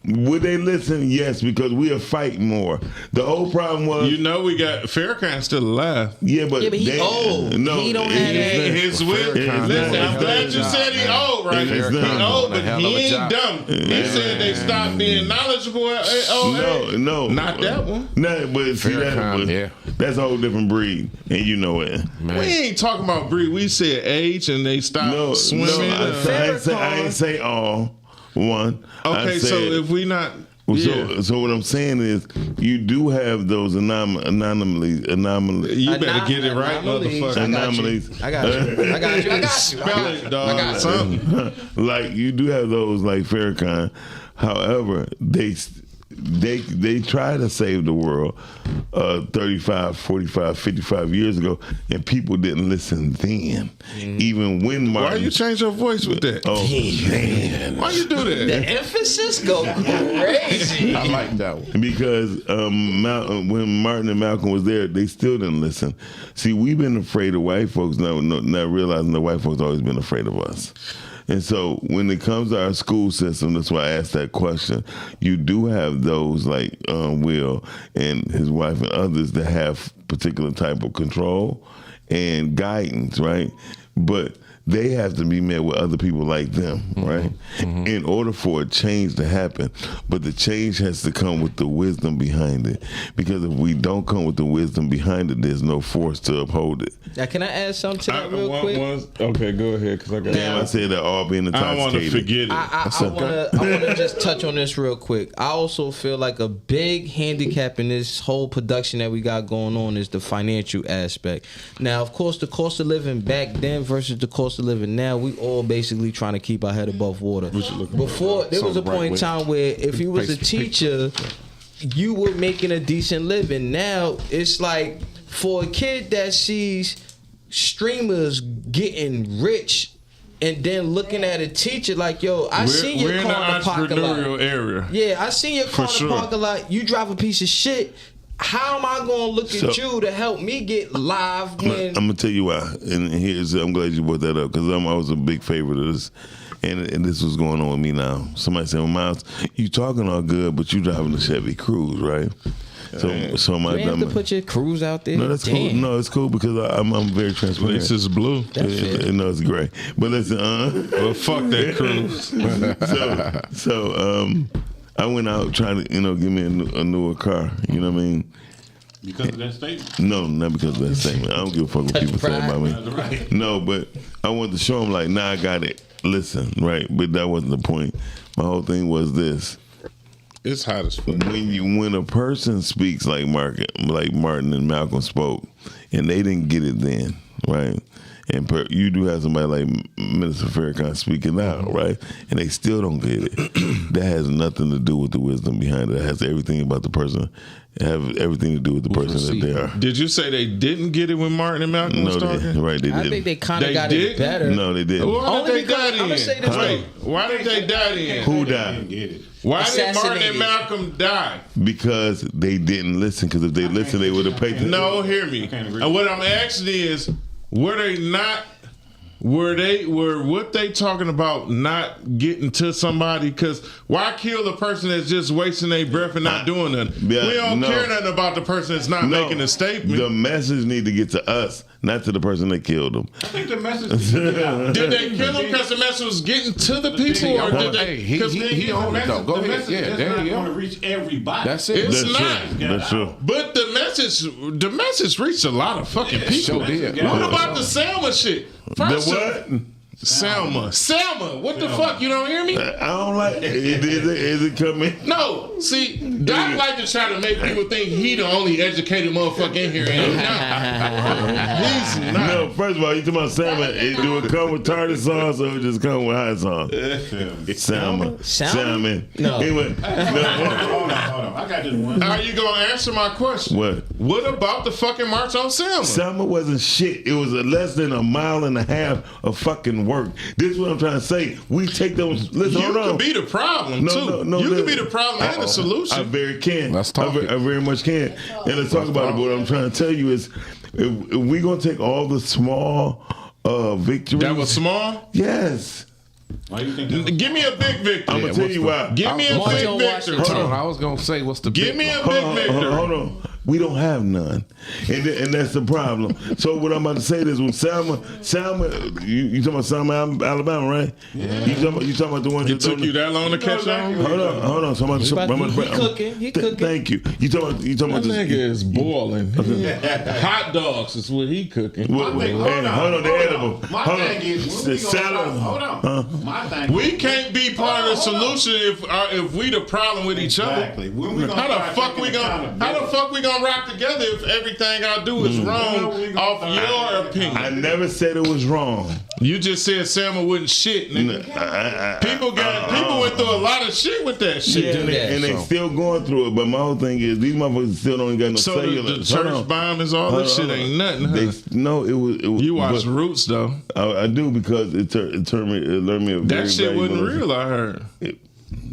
Would they listen? Yes, because we are fighting more. The whole problem was, we got Farrakhan still alive. Yeah, but he old. No, he don't have his will. Listen, I'm glad you said he old, right? He old, but he ain't dumb. He said they stopped being knowledgeable at old age. No, not that one. No, but see that's a whole different breed, and you know it. Man. We ain't talking about breed. We said age, and they stopped swimming. No, I ain't say all. One. Okay, so if we not. So what I'm saying is, you do have those anomalies. You better get it right, motherfucker. Anomalies. I got you. Spell it, dog. I got something. Like you do have those, like Farrakhan. However, they try to save the world 35, 45, 55 years ago, and people didn't listen then. Even when Martin... Why you change your voice with that? Oh, man. Why you do that? The emphasis go crazy. I like that one. Because when Martin and Malcolm was there, they still didn't listen. See, we've been afraid of white folks, not realizing that white folks always been afraid of us. And so when it comes to our school system, that's why I asked that question. You do have those like Will and his wife and others that have particular type of control and guidance, right? But they have to be met with other people like them, right? In order for a change to happen. But the change has to come with the wisdom behind it. Because if we don't come with the wisdom behind it, there's no force to uphold it. Now, can I add something to that real quick? Okay, go ahead, because I got. Damn, I said that all being intoxicated. I don't want to forget it. I want to just touch on this real quick. I also feel like a big handicap in this whole production that we got going on is the financial aspect. Now, of course, the cost of living back then versus the cost of living now, we all basically trying to keep our head above water. Before, there was a point in time where if you was a teacher, you were making a decent living. Now, it's like, for a kid that sees streamers getting rich and then looking at a teacher like, yo, I see your car in the parking lot. We're in the entrepreneurial area. Yeah, I see your car in the parking lot. You drive a piece of shit. How am I going to look at you to help me get live when... I'm going to tell you why. And I'm glad you brought that up because I was a big favorite of this. And this was going on with me now. Somebody said, well, Miles, you talking all good, but you driving a Chevy Cruze, right? So my you have to put your Cruze out there. No, that's cool. No, it's cool because I'm very transparent. This is blue. No, it's gray. But listen, well, fuck that Cruze. I went out trying to, give me a newer car. You know what I mean? Because of that statement? No, not because of that statement. I don't give a fuck what people say about me. Right. No, but I wanted to show them, like, nah, I got it. Listen, right? But that wasn't the point. My whole thing was this. It's hot as fuck. When a person speaks like Martin and Malcolm spoke, and they didn't get it then, right? And you do have somebody like Minister Farrakhan speaking out, right? And they still don't get it. That has nothing to do with the wisdom behind it. It has everything about the person. It have everything to do with the person that they are. Did you say they didn't get it when Martin and Malcolm was talking? They didn't. I think they kind of got it better. No, they didn't. Why did they die then? Wait, why did they die then? Who died? Why did Martin and Malcolm die? Because they didn't listen. Because if they listened, they would have paid. No, hear me. And what I'm asking is, were what they talking about not getting to somebody? Because why kill the person that's just wasting their breath and not doing nothing? We don't care nothing about the person that's not making a statement. The message need to get to us, not to the person that killed them. I think the message did they kill him because the message was getting to the people, or did they? He owned it though. Go ahead. Yeah, there you want to go. reach everybody. That's it. It's That's not. true. That's true. But the message reached a lot of fucking people. Sure did. What about the Selma shit? The what? Selma. What the fuck? You don't hear me? I don't like it. Is it coming? No. See, Doc like to try to make people think he the only educated motherfucker in here. And he's not. No, first of all, you talking about salmon. Do it come with tartar sauce or it just come with hot sauce? Salmon. No. Anyway, Hold on. I got this one. Are you gonna answer my question? What about the fucking March on Selma? Selma wasn't shit. It was less than a mile and a half of fucking work. This is what I'm trying to say. We take those. Listen, you could be the problem too. You could be the problem and the solution. I very can. Let's talk. I very much can. And let's talk about it. But what I'm trying to tell you is, if we're gonna take all the small victories. That was small? Yes. Why you think give me a big victory. I'm gonna tell you why. Give me a big victory. Hold on. I was gonna say, what's the give me a big victory? Hold on. We don't have none, and that's the problem. So what I'm about to say is, when Selma, you talking about Selma, Alabama, right? Yeah. You talking about the one that took you that long to catch on? Hold on. He cooking. Thank you. You talking about this nigga is boiling. Hot dogs is what he cooking. Hold on, the edible. My thing is, the salad. Hold on. My thing. We can't be part of the solution if we the problem with each other. Exactly. How the fuck we gonna rock together if everything I do is wrong off your opinion? I never said it was wrong. You just said Selma wasn't shit, nigga. People went through a lot of shit with that shit. And they still going through it. But my whole thing is, these motherfuckers still don't got no cellular. The church bombings, all this shit ain't nothing. Huh? It was. You watch Roots though. I do, because it learned me a very that shit wasn't real. I heard.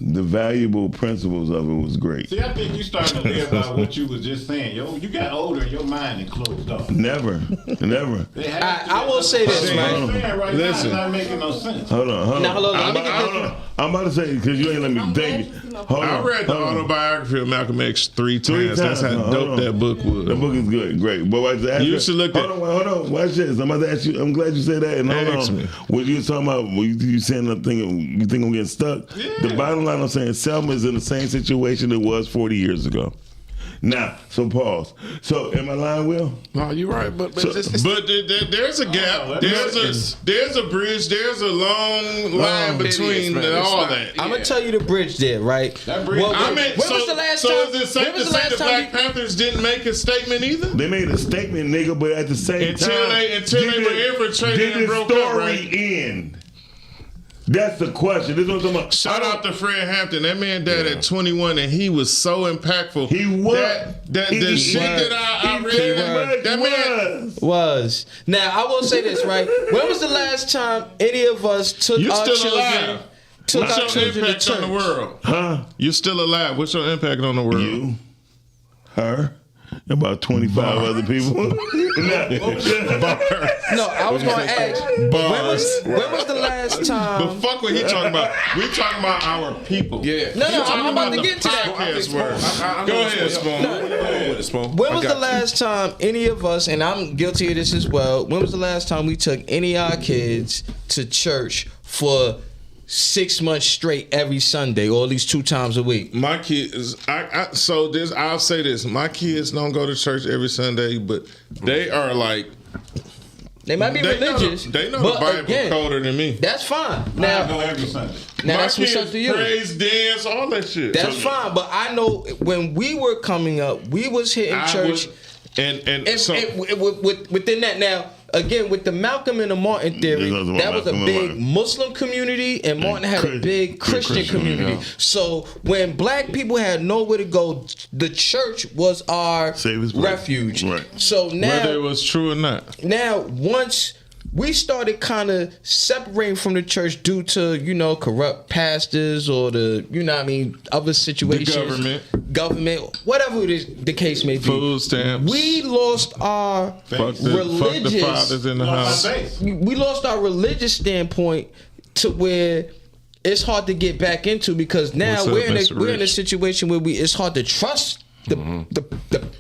The valuable principles of it was great. See, I think you started to live by what you was just saying. You got older in your mind and closed off. Never. I will say this, man. Listen, not making no sense. Hold on. Now, hold on. I'm about to say, because you ain't let me thank you. I read the autobiography of Malcolm X three times. That's how dope that book was. That book is good, great. But you should look at. Hold on. Watch this. I'm about to ask you. I'm glad you said that. And hold on. What you talking about? You saying nothing? You think I'm getting stuck? Yeah. The bottom line, I'm saying, Selma is in the same situation it was 40 years ago. Now, so pause. So, am I lying, Will? No, you're right, but there's a gap. There's a bridge. There's a long line between all that. I'm gonna tell you the bridge there, right? That bridge. When was the last time? So is it safe to say the Black Panthers didn't make a statement either? They made a statement, nigga, but at the same time, until they were infiltrated and broke up, right? Did the story end? That's the question. This is what I'm talking about. Shout out to Fred Hampton. That man died at 21, and he was so impactful. He was. The shit that I read, that man was. Now, I will say this, right? When was the last time any of us took you our still children? Alive. What's your impact on the world? Huh? You still alive. What's your impact on the world? You. Her. About 25 other people. No, I was going to ask. When was the last time? But fuck what he talking about. We talking about our people. Yeah. No, I'm about to get to that. Go ahead, Spoon. When was the last time any of us, and I'm guilty of this as well, when was the last time we took any of our kids to church for 6 months straight every Sunday, or at least 2 times a week. My kids, I'll say this: my kids don't go to church every Sunday, but they are like. They might be religious. They know but the Bible again, colder than me. That's fine. Now, I go every Sunday. Now my that's what's kids up to you. praise, dance, all that shit. That's fine. But I know when we were coming up, we was hitting church. Within that now. Again, with the Malcolm and the Martin theory, that was a big Muslim community, and Martin had a big Christian community. Yeah. So when black people had nowhere to go, the church was our refuge. Right. So now, whether it was true or not. Now, once we started kind of separating from the church due to, you know, corrupt pastors or the, you know what I mean, other situations. The government, whatever it is, the case may be. Food stamps. We lost our religious. Fuck the fathers in the house. We lost our religious standpoint to where it's hard to get back into, because now we're in a situation where it's hard to trust the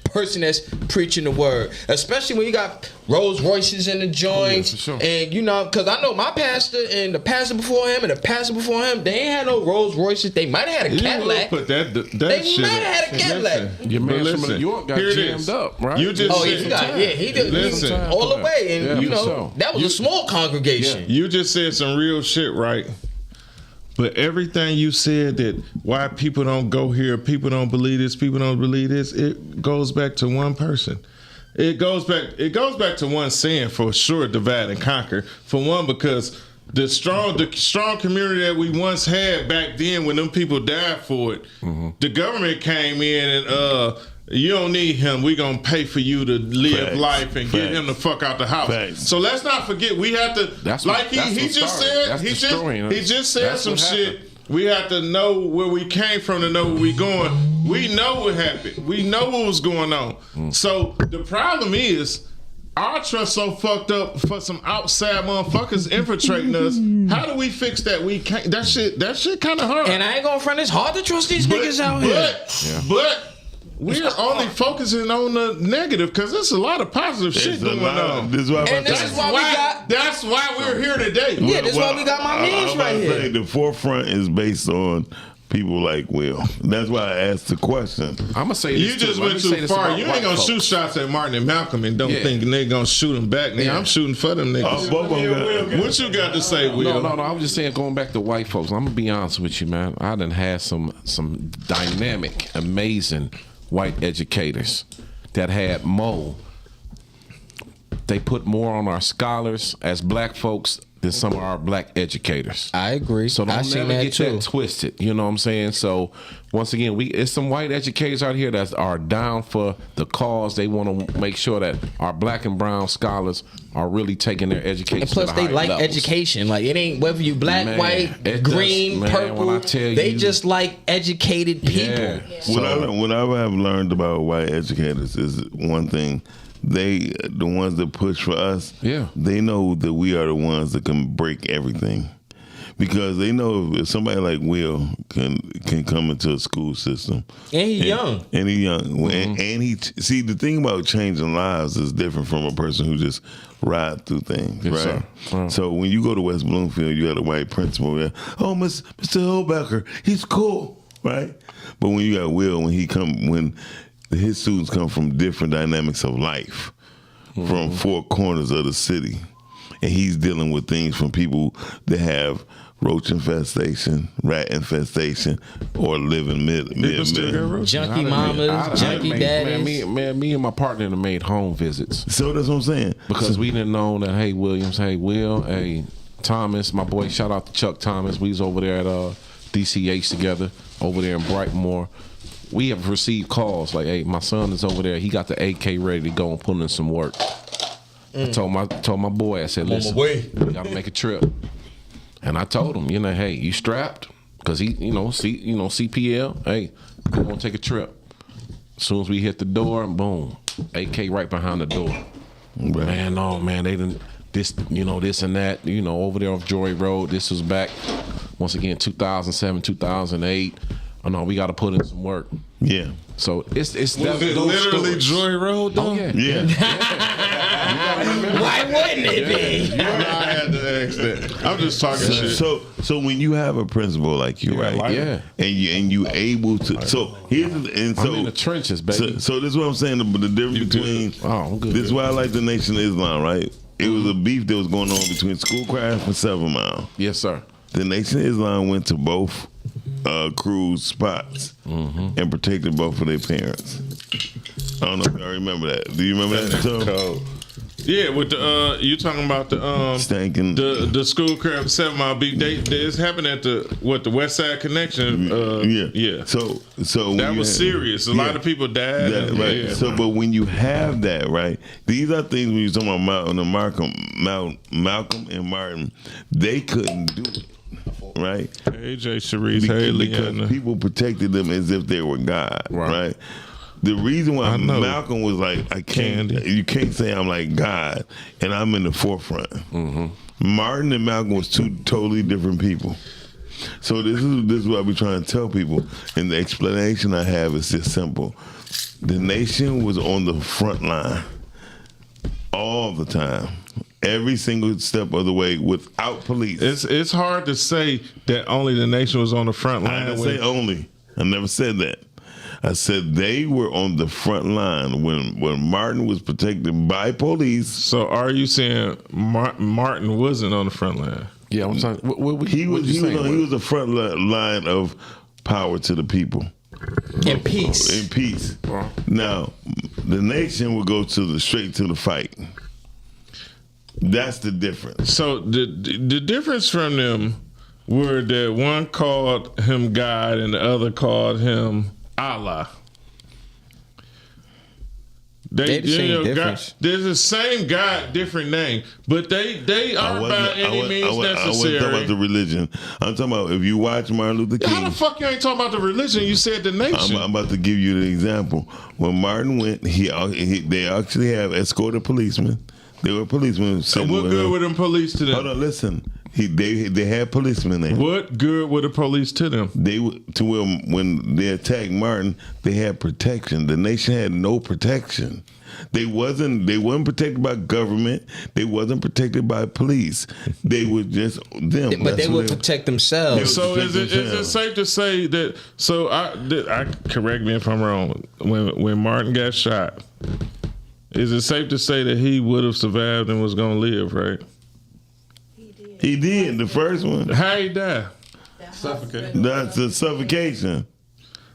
person that's preaching the word, especially when you got Rolls Royces in the joints. Sure. And you know, because I know my pastor and the pastor before him and the pastor before him, they ain't had no Rolls Royces. They might have had a Cadillac. Put that they shit might have had a Cadillac. Your man from New York got jammed up, right? You just he did all the way, and you know that was a small congregation. You just said some real shit, right? But everything you said, that why people don't go here, people don't believe this, people don't believe this, it goes back to one person. It goes back to one saying, for sure, divide and conquer. For one, because the strong community that we once had back then, when them people died for it, the government came in and you don't need him. We gonna pay for you to live life and get him the fuck out the house. So let's not forget, we have to. He just said some shit. We have to know where we came from to know where we going. We know what happened. We know what was going on. So the problem is, our trust so fucked up for some outside motherfuckers infiltrating us. How do we fix that? We can't. That shit kind of hard. And I ain't gonna front. It's hard to trust these niggas out here. But we're only focusing on the negative, because there's a lot of positive shit going on. That's why we're here today. Yeah, that's why we got my memes right here. The forefront is based on people like Will. That's why I asked the question. I'm gonna say you just went too far. You ain't gonna shoot shots at Martin and Malcolm and don't think they gonna shoot them back. Nigga, I'm shooting for them niggas. What you got to say, Will? No. I was just saying, going back to white folks. I'm gonna be honest with you, man. I done had some dynamic, amazing white educators that had more. They put more on our scholars as black folks than some of our black educators. I agree. So don't never get that twisted. You know what I'm saying? So once again, it's some white educators out here that are down for the cause. They want to make sure that our black and brown scholars are really taking their education. And plus, they like education. Like, it ain't whether you black, white, green, purple. When I tell they just like educated people. Yeah. What I have learned about white educators is one thing. The ones that push for us, they know that we are the ones that can break everything, because they know if somebody like Will can come into a school system, and he's young, and he see, the thing about changing lives is different from a person who just ride through things, right? So when you go to West Bloomfield, you got a white principal there. Oh, Mr. Hillbecker, he's cool, right? But when you got Will, when his students come from different dynamics of life, from 4 corners of the city, and he's dealing with things from people that have roach infestation, rat infestation, or living mid junkie mamas, junkie daddies. Me and my partner have made home visits. So that's what I'm saying. Because we didn't know that. Hey, Williams. Hey, Will. Hey, Thomas. My boy. Shout out to Chuck Thomas. We was over there at DCH together over there in Brightmoor. We have received calls like, "Hey, my son is over there. He got the AK ready to go and put in some work." I told my boy, I said, "Listen, we gotta make a trip." And I told him, hey, you strapped? Because he, CPL. Hey, we gonna take a trip. As soon as we hit the door, boom, AK right behind the door. Man, no, man, they didn't. This, this and that, over there off Joy Road. This was back, once again, 2007, 2008. oh no, we got to put in some work. Yeah. So it's Was that, it those literally stories. Joy Road though? Oh yeah. Why wouldn't it be? You know I had to ask that. I'm just talking shit. So when you have a principal like you, right? like Yeah. And you able to. So here's so I'm in the trenches, baby. So this is what I'm saying. The difference between. I'm good. This is why I like the Nation of Islam, right? It was a beef that was going on between Schoolcraft and 7 Mile. Yes, sir. The Nation of Islam went to both crews' spots and protected both of their parents. I don't know if y'all remember that. Do you remember that? So, yeah, with the you talking about the Stankin'. the Schoolcraft 7 Mile beef? It's happened at the West Side Connection. Yeah. So That was serious. A lot of people died. Right. Yeah. So, but when you have that, right? These are things when you're talking about Malcolm and Martin, they couldn't do it. Right? AJ, Sharice, Haley, because people protected them as if they were God, right? The reason why Malcolm was like, you can't say I'm like God, and I'm in the forefront. Martin and Malcolm was two totally different people. So this is what I be trying to tell people, and the explanation I have is just simple. The Nation was on the front line all the time. Every single step of the way without police. It's hard to say that only the Nation was on the front line. I didn't say only. I never said that. I said they were on the front line when Martin was protected by police. So are you saying Martin wasn't on the front line? Yeah, I'm saying he was the front line of power to the people. In peace. In peace. Now, the Nation would go straight to the fight. That's the difference. So the difference from them were that one called him God and the other called him Allah. They the same difference. There's the same God, different name, but they aren't by any means necessary. I wasn't talking about the religion. I'm talking about if you watch Martin Luther King. How the fuck you ain't talking about the religion? You said the Nation. I'm about to give you the example. When Martin went, they actually have escorted policemen. They were policemen. So what good were them police to them? Hold on, listen. They had policemen there. What good were the police to them? When they attacked Martin, they had protection. The Nation had no protection. They wasn't protected by government. They wasn't protected by police. They were just them. But they would protect themselves. So is it safe to say that? So I correct me if I'm wrong. When Martin got shot, is it safe to say that he would have survived and was going to live? Right. He did, the first one. How he died? Suffocation. That's a suffocation.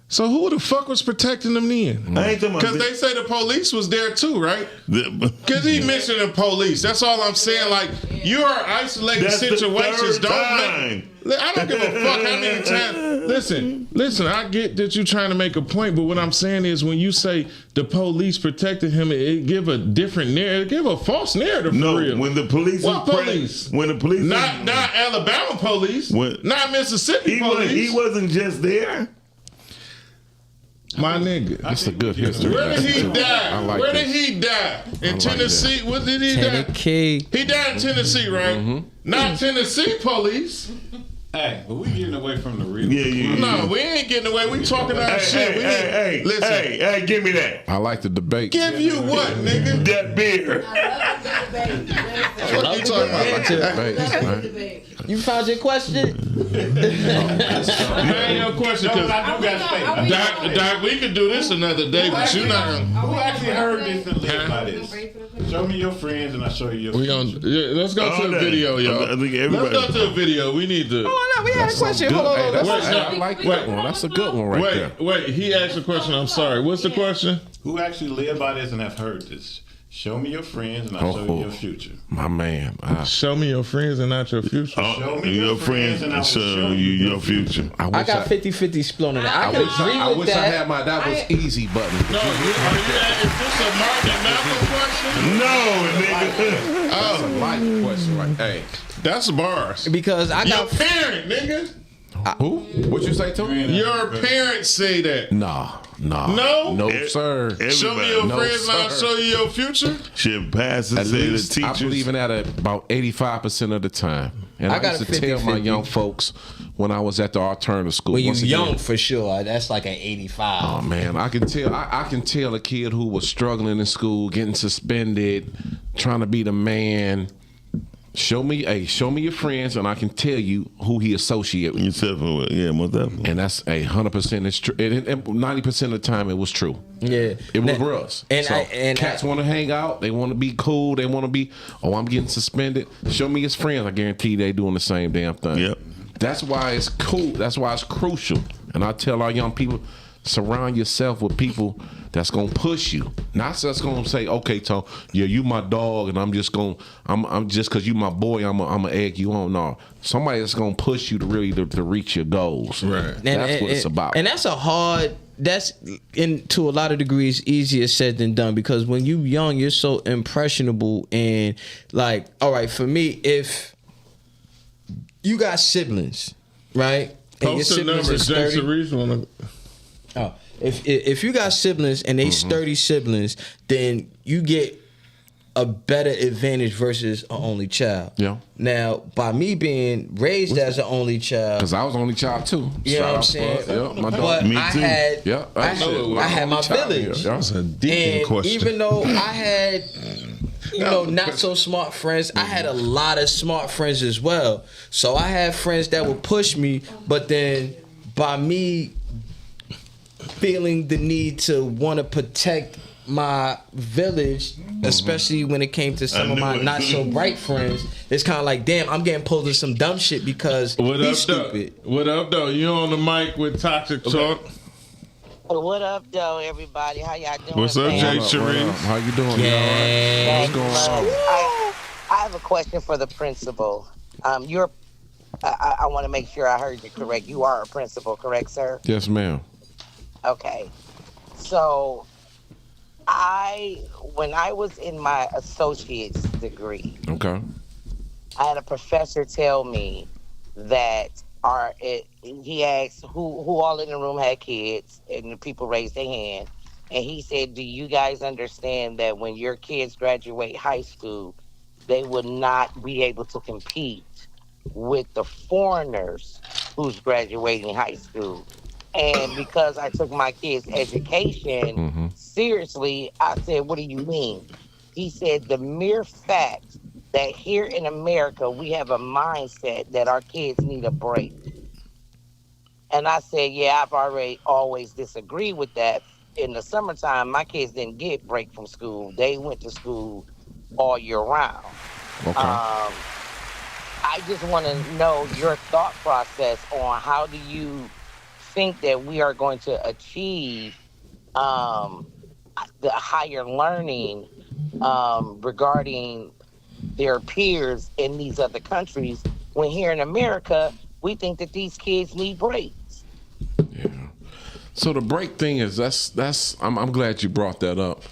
So who the fuck was protecting them then? I ain't talking about because they say the police was there too, right? Because he mentioned the police. That's all I'm saying. Like, you are isolated situations. I don't give a fuck how many times. Listen. I get that you're trying to make a point, but what I'm saying is when you say the police protected him, it give a different narrative. It give a false narrative. No, for real. when the police. What police? When the police. Not Alabama police. Not Mississippi police. He wasn't just there. My nigga. That's a good history. Where did he die? I like Where this. did he die? In Tennessee? That. What did he die? Tennessee. He died in Tennessee, right? Not Tennessee police. Hey, but we getting away from the real. No, we ain't getting away. We talking our shit. Listen. Hey, give me that. I like the debate. Give you what, nigga? That beer. What you talking about? You found your question? That ain't no question. Doc, we could do this another day, but you're not gonna. Who actually heard this and lived by this? Show me your friends and I'll show you your Let's go to the video, y'all. I think everybody. Let's go to the video. We need to. Oh, no, we had a question. Hold on. I like that one. That's a good one right there. Wait, he asked a question. I'm sorry. What's the question? Who actually lived by this and have heard this? Show me your friends and I'll show you your future. My man. Show me your friends and not your future. Show me your friends and I'll show you your future. I got 50-50 split on it. I can agree I with wish I that. had my that was easy button. No, is this a Martin and Malcolm question? No, nigga. That's a life question, right? Hey, that's bars. Because I got your parent, nigga. Who? What you say to me? Your parents say that. Nah. No, sir. Show me your No, friends, and I'll sir. show you your future. Shit passes At say the least I teachers. believe in that at about 85% of the time. And I I, got used a to tell my 50-50. young folks when I was at the alternative school. When you once again, young, for sure, that's like an 85. oh man, I can tell. I can tell a kid who was struggling in school, getting suspended, trying to be the man. Show me your friends, and I can tell you who he associated with. Yeah, most definitely. And that's 100%. It's true. And 90% of the time, it was true. Yeah, it was Russ. And So cats want to hang out. They want to be cool. They want to be. Oh, I'm getting suspended. Show me his friends. I guarantee they doing the same damn thing. Yep. That's why it's cool. That's why it's crucial. And I tell our young people, surround yourself with people that's gonna push you, not just gonna say, "Okay, Tom, yeah, you my dog, and I'm just because you my boy, I'm gonna egg you on." No, somebody that's gonna push you to really to reach your goals. Right. That's what it's about. And that's to a lot of degrees easier said than done, because when you young, you're so impressionable. And like, all right, for me, if you got siblings, right? And Post the numbers. Jackson Reese wanna. Oh, if you got siblings and they sturdy siblings, then you get a better advantage versus an only child. Yeah. Now, by me being raised as an only child, because I was only child too. You know what I'm saying? Yeah, my dog. But Me I too. had, Yeah, I had my village. That's a And even though I had, not so smart friends, I had a lot of smart friends as well. So I had friends that would push me, but then by me feeling the need to want to protect my village, especially when it came to some of my not so bright friends, it's kind of like, damn, I'm getting pulled into some dumb shit because he's stupid. What up, though? You on the mic with Toxic Talk? What up, though, everybody? How y'all doing? What's up, Jay Cherise? How you doing? Yeah. What's going on? I have a question for the principal. I want to make sure I heard you correct. You are a principal, correct, sir? Yes, ma'am. Okay. So, when I was in my associate's degree, Okay. I had a professor tell me that he asked who all in the room had kids, and the people raised their hand. And he said, do you guys understand that when your kids graduate high school, they will not be able to compete with the foreigners who's graduating high school? And because I took my kids' education seriously, I said, what do you mean? He said, the mere fact that here in America, we have a mindset that our kids need a break. And I said, yeah, I've always disagreed with that. In the summertime, my kids didn't get break from school. They went to school all year round. Okay. I just want to know your thought process on how do you think that we are going to achieve the higher learning regarding their peers in these other countries, when here in America, we think that these kids need breaks. Yeah. So the break thing is I'm glad you brought that up,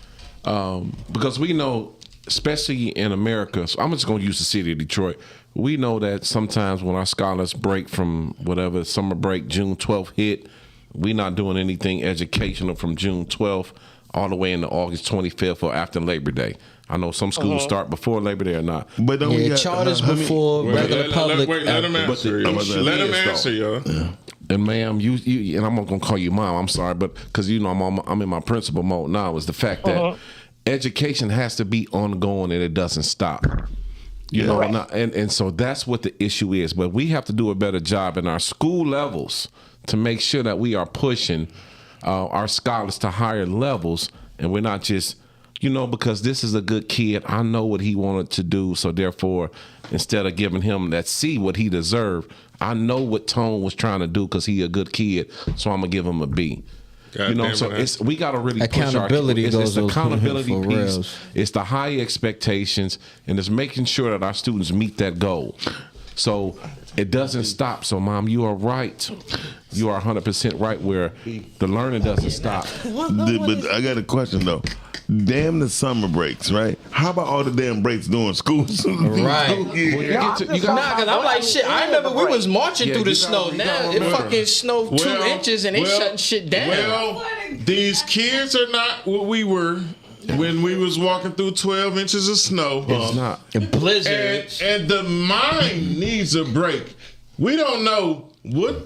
because we know, especially in America, so I'm just going to use the city of Detroit. We know that sometimes when our scholars break from whatever summer break, June 12th hit, we not doing anything educational from June 12th all the way into August 25th or after Labor Day. I know some schools start before Labor Day or not. But don't we got, charters before regular public. Let him answer. Let him answer, y'all. And ma'am, you and I'm not gonna call you mom. I'm sorry, but because I'm in my principal mode now. Is the fact that education has to be ongoing and it doesn't stop. You know, and so that's what the issue is. But we have to do a better job in our school levels to make sure that we are pushing our scholars to higher levels, and we're not just, because this is a good kid. I know what he wanted to do, so therefore, instead of giving him that C, what he deserved, I know what Tone was trying to do because he a good kid, so I'm gonna give him a B. We got to really accountability push it's the goes accountability for piece. reals. It's the high expectations, and it's making sure that our students meet that goal. So it doesn't stop. So, Mom, you are right. You are 100% right where the learning doesn't stop. But I got a question though. Damn the summer breaks, right? How about all the damn breaks during school? Right. Because I'm like, shit, I remember we was marching through the snow. Now it fucking snowed 2 inches and they shutting shit down. These kids are not what we were when we was walking through 12 inches of snow. It's not. And blizzards. And the mind needs a break. We don't know what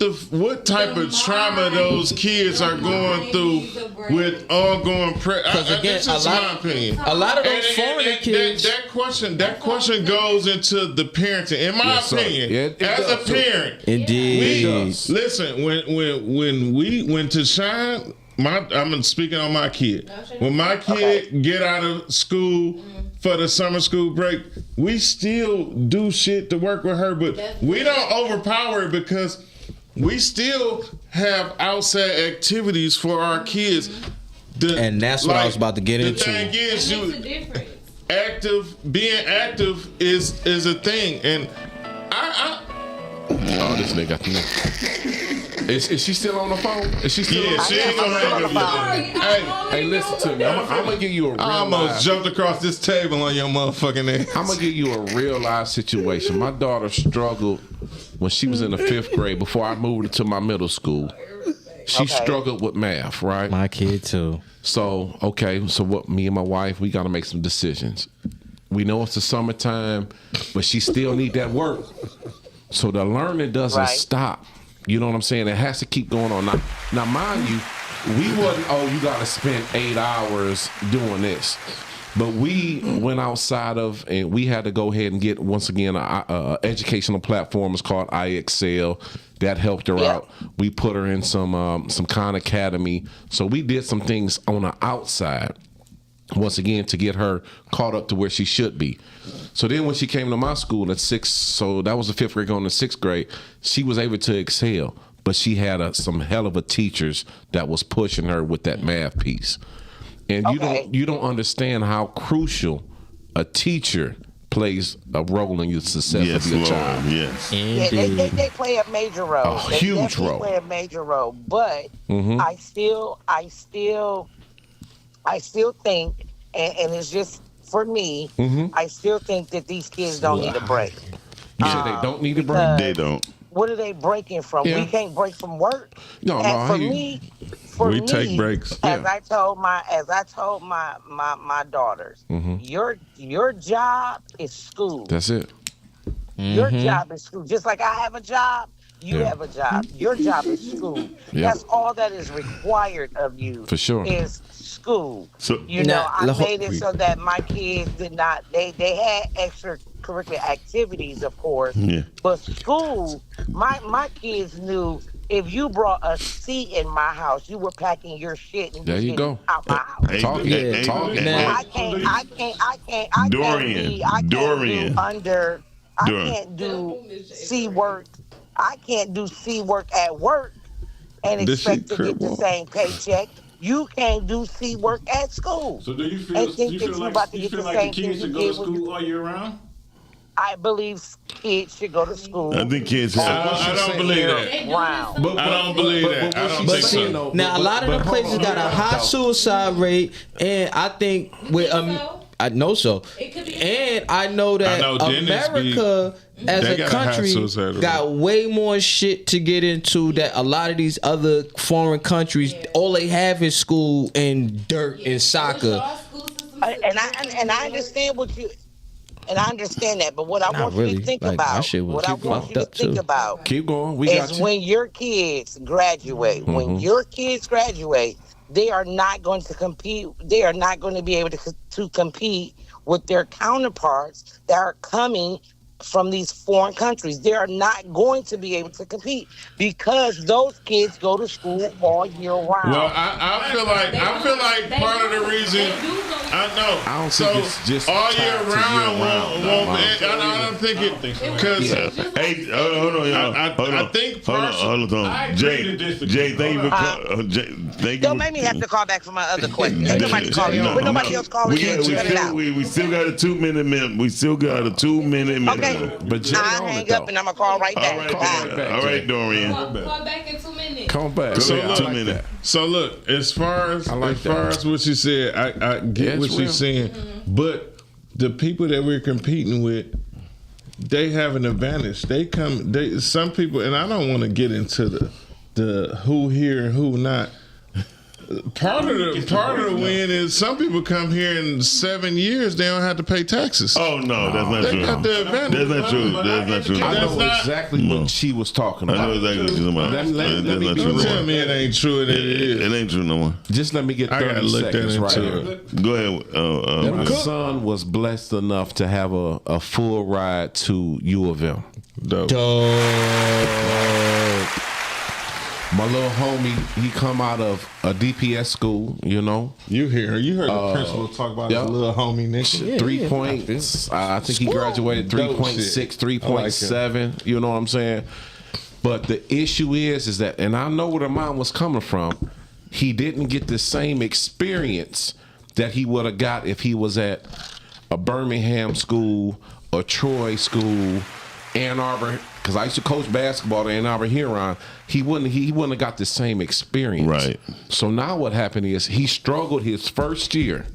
type of trauma those kids are going through with ongoing Because again, this is my opinion. A lot of those foreign kids. That question goes into the parenting. In my opinion, it as a does, too. parent, Indeed. listen. When we went to Shine, I'm speaking on my kid. When my kid get out of school for the summer school break, we still do shit to work with her, but we don't overpower it because we still have outside activities for our kids. And that's what I was about to get into. The thing is, being active is a thing, and Oh, this nigga got the name. Is she still on the phone? Is she still on the phone? she ain't gonna hang up. Hey, listen to me. I'm gonna give you a real I almost jumped across this table on your motherfucking ass. I'm gonna give you a real life situation. My daughter struggled when she was in the 5th grade before I moved into my middle school. She struggled with math, right? My kid too. So what me and my wife, we gotta make some decisions. We know it's the summertime, but she still need that work. So the learning doesn't stop. You know what I'm saying? It has to keep going on. Now mind you, we wasn't, you got to spend 8 hours doing this. But we went outside of, and we had to go ahead and get, once again, a educational platform. It's called iExcel. That helped her out. We put her in some Khan Academy. So we did some things on the outside, once again, to get her caught up to where she should be. So then when she came to my school at 6, so that was the 5th grade going to 6th grade, she was able to excel. But she had some hell of a teachers that was pushing her with that math piece. And you don't understand how crucial a teacher plays a role in your success of your child. Yes. Yeah, they play a major role. A huge role. Play a major role. But I still think, and it's just for me, I still think that these kids don't need a break. You said they don't need a break? They don't. What are they breaking from? Yeah. We can't break from work. No, we take breaks. As I told my daughters, your job is school. That's it. Your job is school. Just like I have a job, you have a job. Your job is school. That's all that is required of you. For sure. Is school. So, I made it so that my kids did not. They had extracurricular activities, of course. Yeah. But school, my kids knew if you brought a seat in my house, you were packing your shit and there you go. out my house. Talking. I can't. Dorian. I can't do C work. I can't do C work at work and expect to get the same paycheck. You can't do C work at school. So do you feel like the kids should go to school all year round? I believe kids should go to school. I think kids have. I don't believe that. Wow. But I don't believe that. I don't think so. Now, a lot of the places got a high suicide rate, and I think with I know so. And I know that America as a country got way more shit to get into that a lot of these other foreign countries, all they have is school and dirt and soccer. And I understand what you... And I understand that, but what I want you to think about, keep going. Is when your kids graduate. When your kids graduate, they are not going to compete. They are not going to be able to compete with their counterparts that are coming from these foreign countries. They are not going to be able to compete because those kids go to school all year round. Well, I feel like part of the reason I don't think it's just all year round I don't think it because hey, hold on, y'all. I think hold on. Jay, thank you for Don't make me have to call back for my other question. Ain't nobody calling. When nobody else calling, we still got a 2-minute minute. We still got a 2-minute minute. Okay. But I'll hang up and I'm gonna call right back. All right, Dorian. Call back in 2 minutes. Come back. So look, 2 minutes. So look, as far as what you said, I get what you're saying, but the people that we're competing with, they have an advantage. Some people, and I don't want to get into the who here and who not. Part of the win is some people come here in 7 years, they don't have to pay taxes. Oh no, that's not They true. got the advantage. That's not true. That's not true. I know That's exactly what she was talking about. I know exactly what you're talking about. Let me That's be not Don't true. tell me it ain't true. It is. It ain't true no more. Just let me get I gotta 30 look that seconds right into here. it. Go ahead. My son was blessed enough to have a full ride to U of M. Dope. My little homie, he come out of a DPS school, you know. You heard the principal talk about his little homie nigga. 3 points. I think he graduated Dope 3.6, shit. 3.7. You know what I'm saying? But the issue is that, and I know where the mom was coming from. He didn't get the same experience that he would have got if he was at a Birmingham school, a Troy school, Ann Arbor. Because I used to coach basketball at Ann Arbor Huron. He wouldn't have got the same experience. Right. So now what happened is he struggled his first year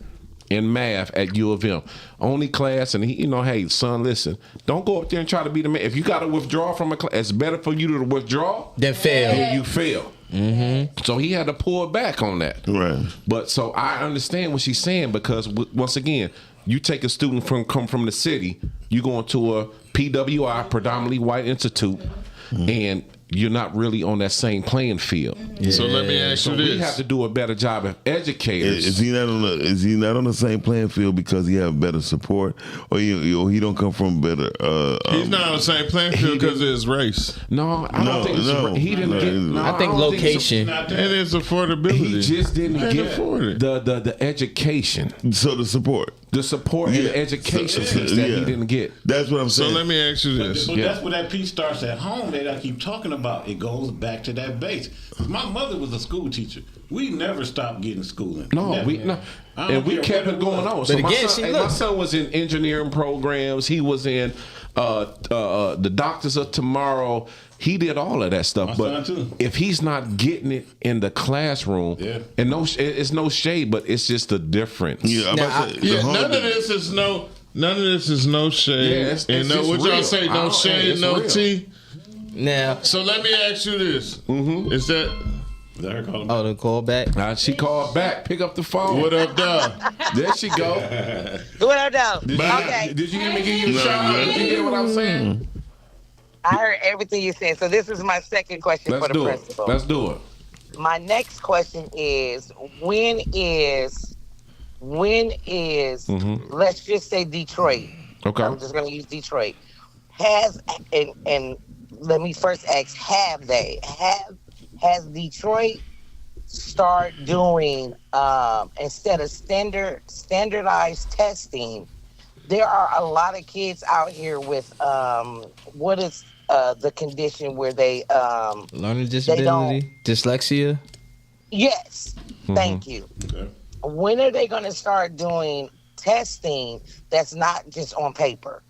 in math at U of M. Only class, and he, hey, son, listen, don't go up there and try to be the man. If you got to withdraw from a class, it's better for you to withdraw Then fail. than you fail. Mm-hmm. So he had to pull back on that. Right. But so I understand what she's saying because once again, you take a student come from the city, you go into a PWI, predominantly white institute, and you're not really on that same playing field. Yeah. So let me ask you this: we have to do a better job as educators. Is he not on the same playing field because he have better support, or he don't come from better? He's not on the same playing field because of his race. No, I don't think he didn't get. No, I think location. It is affordability. He just didn't get afford the education. So the support and the education piece that he didn't get. That's what I'm So saying. let me ask you this: But that's where that piece starts at home that I keep talking about. It goes back to that base. My mother was a school teacher. We never stopped getting schooling. No, Never. and we kept it going on. So my son was in engineering programs. He was in the Doctors of Tomorrow. He did all of that stuff. But if he's not getting it in the classroom, and it's no shade, but it's just a difference. None of this is no shade. Yeah, it's and just what y'all real. say? No shade, it's no real. tea. Now, So let me ask you this: Is that? the call back. She called back. Pick up the phone. What up, dog? There she go. What up, though? Did you hear me give you a shout out? Did you hear what I'm saying? I heard everything you said. So this is my second question for the principal. Let's do it. My next question is when is let's just say Detroit. Okay. I'm just gonna use Detroit. And let me first ask, has Detroit start doing instead of standardized testing? There are a lot of kids out here with what is the condition where they Learning disability, dyslexia. Yes, thank you. Okay. When are they going to start doing testing that's not just on paper?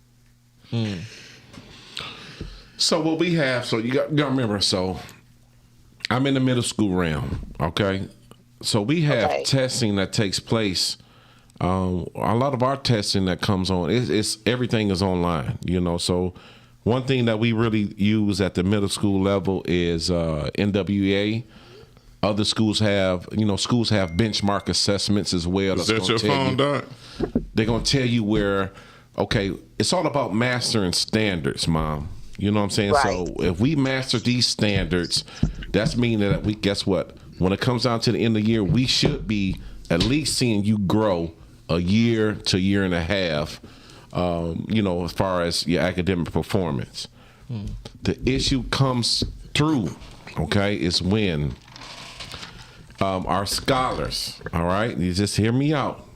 So what we have, so you got to remember, so I'm in the middle school realm, okay? So we have testing that takes place. A lot of our testing that comes on, it's everything is online, So one thing that we really use at the middle school level is NWEA. Other schools have, schools have benchmark assessments as well. Is that your phone, Doc? They're going to tell you where, okay, it's all about mastering standards, Mom. You know what I'm saying? Right. So if we master these standards, that's meaning that guess what? When it comes down to the end of the year, we should be at least seeing you grow a year to year and a half, as far as your academic performance. The issue comes through, okay, is when our scholars, all right, you just hear me out.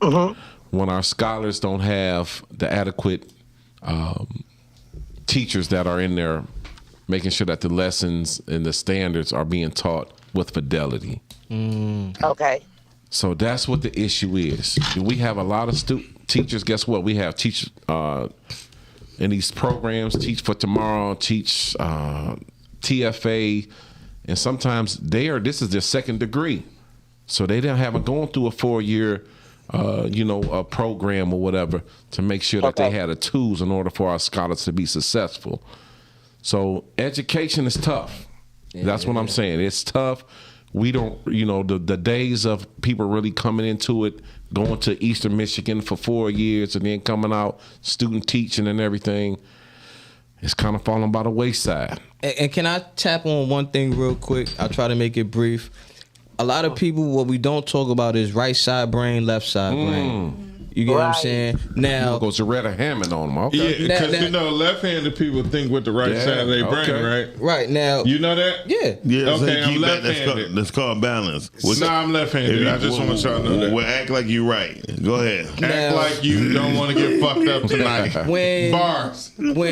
When our scholars don't have the adequate teachers that are in there making sure that the lessons and the standards are being taught with fidelity. Okay. So that's what the issue is. We have a lot of teachers. Guess what? We have teachers in these programs, Teach for Tomorrow, Teach TFA, and sometimes this is their second degree. So they haven't gone through a 4-year a program or whatever to make sure that they had the tools in order for our scholars to be successful. So education is tough. That's what I'm saying. It's tough. we don't, you know, the days of people really coming into it, going to Eastern Michigan for 4 years and then coming out student teaching and everything, it's kind of falling by the wayside. And can I tap on one thing real quick? I'll try to make it brief. A lot of people, what we don't talk about is right side brain, left side brain. You get what I'm saying? Now goes Zaretta Hammond on them. Okay. Yeah, because you know, left-handed people think with the right side of their brain, right? Right now, you know that? Yeah. Yeah, Okay, I'm left-handed. That's called balance. No, I'm left-handed. I just want y'all to know that. Well, act like you right. Go ahead. Act like you don't want to get fucked up tonight. Bars. Go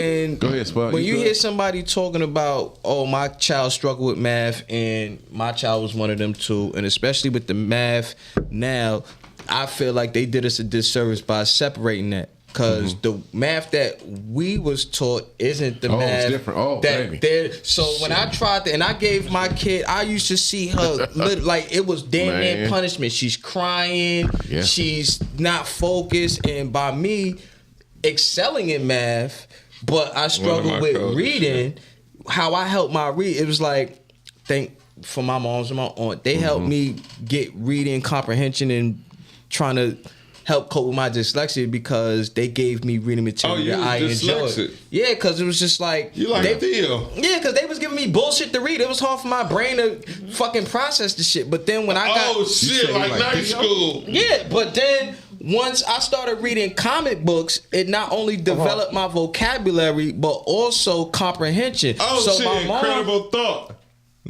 ahead, Spud. When you hear somebody talking about, oh, my child struggled with math and my child was one of them too, and especially with the math now, I feel like they did us a disservice by separating that. Because the math that we was taught isn't the math it's different. that they're. So when I tried to, and I gave my kid, I used to see her like it was damn near punishment. She's crying, she's not focused, and by me excelling in math, but I struggled with reading. How I helped my read, it was like, for my moms and my aunt, they helped me get reading comprehension and trying to help cope with my dyslexia because they gave me reading material that I enjoyed. Yeah, because it was just like you like Theo. Yeah, because they was giving me bullshit to read. It was hard for my brain to fucking process the shit. But then when I got like night school. Yeah, but then once I started reading comic books, it not only developed my vocabulary but also comprehension. Incredible thought.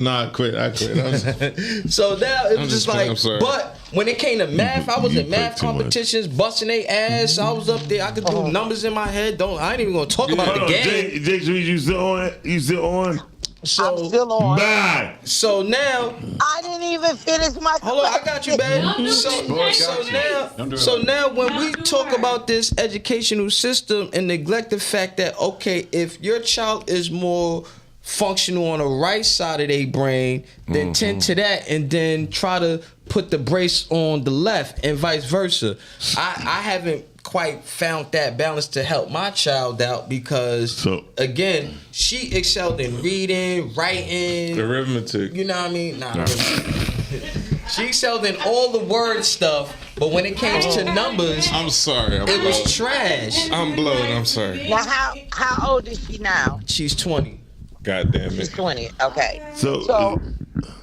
Nah, I quit. So now it was just like, but when it came to math, I was in math competitions, busting their ass. I was up there. I could do numbers in my head. I ain't even gonna talk about the game. Jake, you still on? You still on? So, I'm still on. Bye. So now I didn't even finish my. Hold on, I got you, babe. So now when we talk about this educational system and neglect the fact that, okay, if your child is more functional on the right side of their brain, then tend to that and then try to put the brace on the left and vice versa. I haven't quite found that balance to help my child out because again, she excelled in reading, writing, arithmetic. You know what I mean? She excelled in all the word stuff, but when it came to numbers, I'm sorry, it was trash. I'm blown. I'm sorry. Now, how old is she now? She's 20. God damn it. She's 20. Okay. So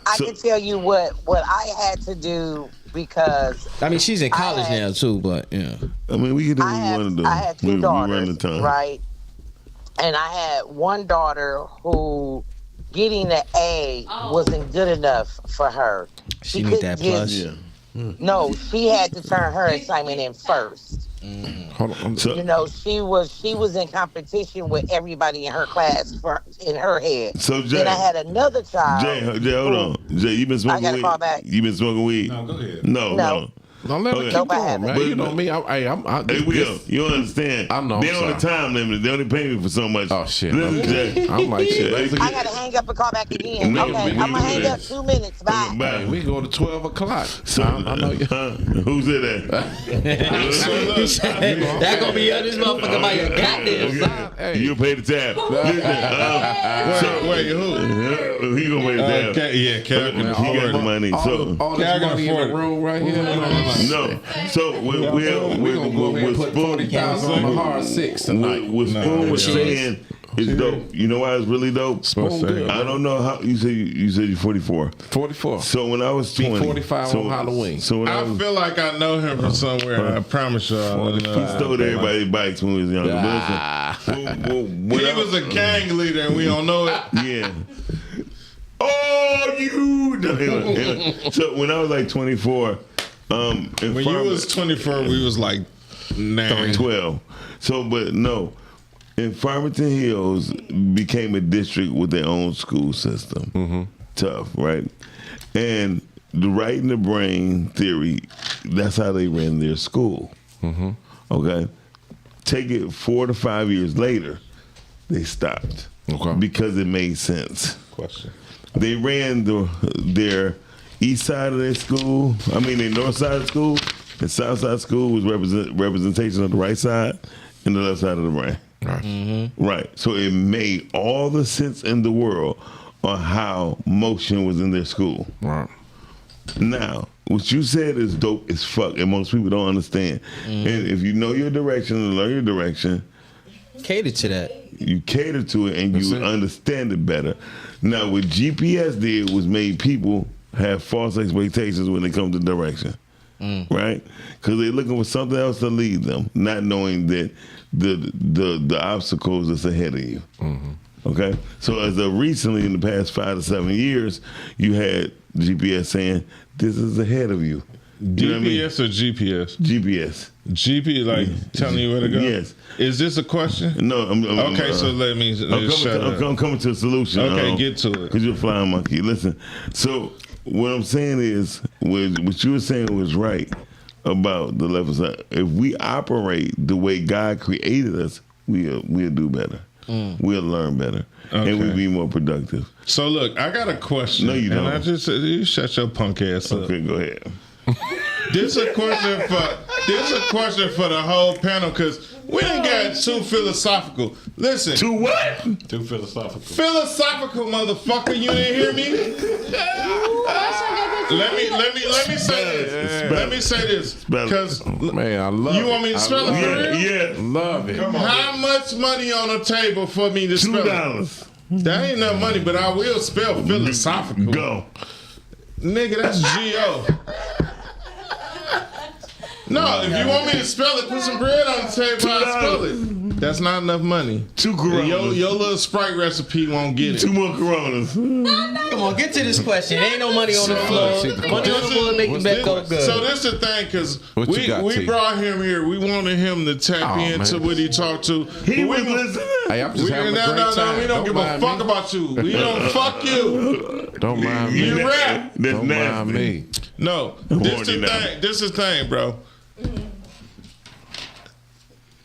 I can tell you what I had to do because I mean she's in college now too, but yeah. I mean we can do what we want to do. I had two daughters, we run the time. right? And I had one daughter who getting an A wasn't good enough for her. She need that plus. No, she had to turn her assignment in first. Hold on. You know, she was in competition with everybody in her class in her head. So Jay, then I had another child. Jay, hold on. Jay, you been smoking weed? I gotta call back. You been smoking weed? No, go ahead. No. Don't let her keep going, man. You know me. Hey, Will, you don't understand. I know. They on the time limit. They only pay me for so much. Oh shit. Listen, Jay. I'm like shit. I gotta hang up and call back again. No, Okay, I'm gonna hang up 2 minutes. Bye. Hey, we go to 12 o'clock. So, I know you. Who said that? That gonna be on this motherfucker by your goddamn side. Hey. You pay the tab. Wait, who? He gonna pay the tab. Yeah, Kevin. He got the money. So All this money in the room right here. no. So we're gonna go ahead and put 40,000 on the hard six tonight. What Spoon was saying is dope. You know why it's really dope? Spoon good. I don't know how you said you're 44. 44. So when I was 20, 45 on Halloween. So when I feel like I know him from somewhere. I promise y'all. He stole everybody's bikes when he was younger. He was a gang leader and we don't know it. Yeah. Oh, you know. So when I was like 24, when you was 24, we was like 12. So, but no. And Farmington Hills became a district with their own school system. Tough, right? And the right in the brain theory, that's how they ran their school. Okay? Take it 4 to 5 years later, they stopped. Because it made sense. Question. They ran their east side of their school, their north side of the school, and south side of school was representation of the right side and the left side of the brain. Right. So it made all the sense in the world on how motion was in their school. Right. Now, what you said is dope as fuck, and most people don't understand. And if you know your direction and learn your direction, cater to that. You cater to it, and you understand it better. Now, what GPS did was made people have false expectations when it comes to direction, right? Because they're looking for something else to lead them, not knowing that the obstacles that's ahead of you. Okay, so as of recently, in the past 5 to 7 years, you had GPS saying this is ahead of you. You know what I mean? DPS or GPS? GPS. GPS, like telling you where to go? Yes. Is this a question? No. Okay, so let me shut up. I'm coming to a solution. Okay, get to it. Because you're a flying monkey. Listen, so what I'm saying is, what you were saying was right about the left side. If we operate the way God created us, we'll do better. We'll learn better. Okay. And we'll be more productive. So look, I got a question. No, you don't. And I just said, you shut your punk ass up. Okay, go ahead. This a question for the whole panel, because we done got too philosophical. Listen. Too what? Too philosophical. Philosophical, motherfucker. You didn't hear me? Let me say this. Let me say this. Because man, I love you want me to spell it for real? Yeah. Love it. Come on. How much money on the table for me to spell $2. That ain't enough money, but I will spell philosophical. Go. Nigga, that's G-O. No, if you want me to spell it, put some bread on the table, I'll spell it. That's not enough money. 2 Coronas. Your little Sprite recipe won't get it. 2 more Coronas. Come on, get to this question. Ain't no money on the floor. Money on the floor make the bet go good. So this is the thing, because we brought him here. We wanted him to tap into what he talked to. He was listening. Hey, I'm just having a great No, time. we don't give a fuck about you. We don't fuck you. Don't mind me. You rap. Don't mind me. No, this is the thing. This is the thing, bro.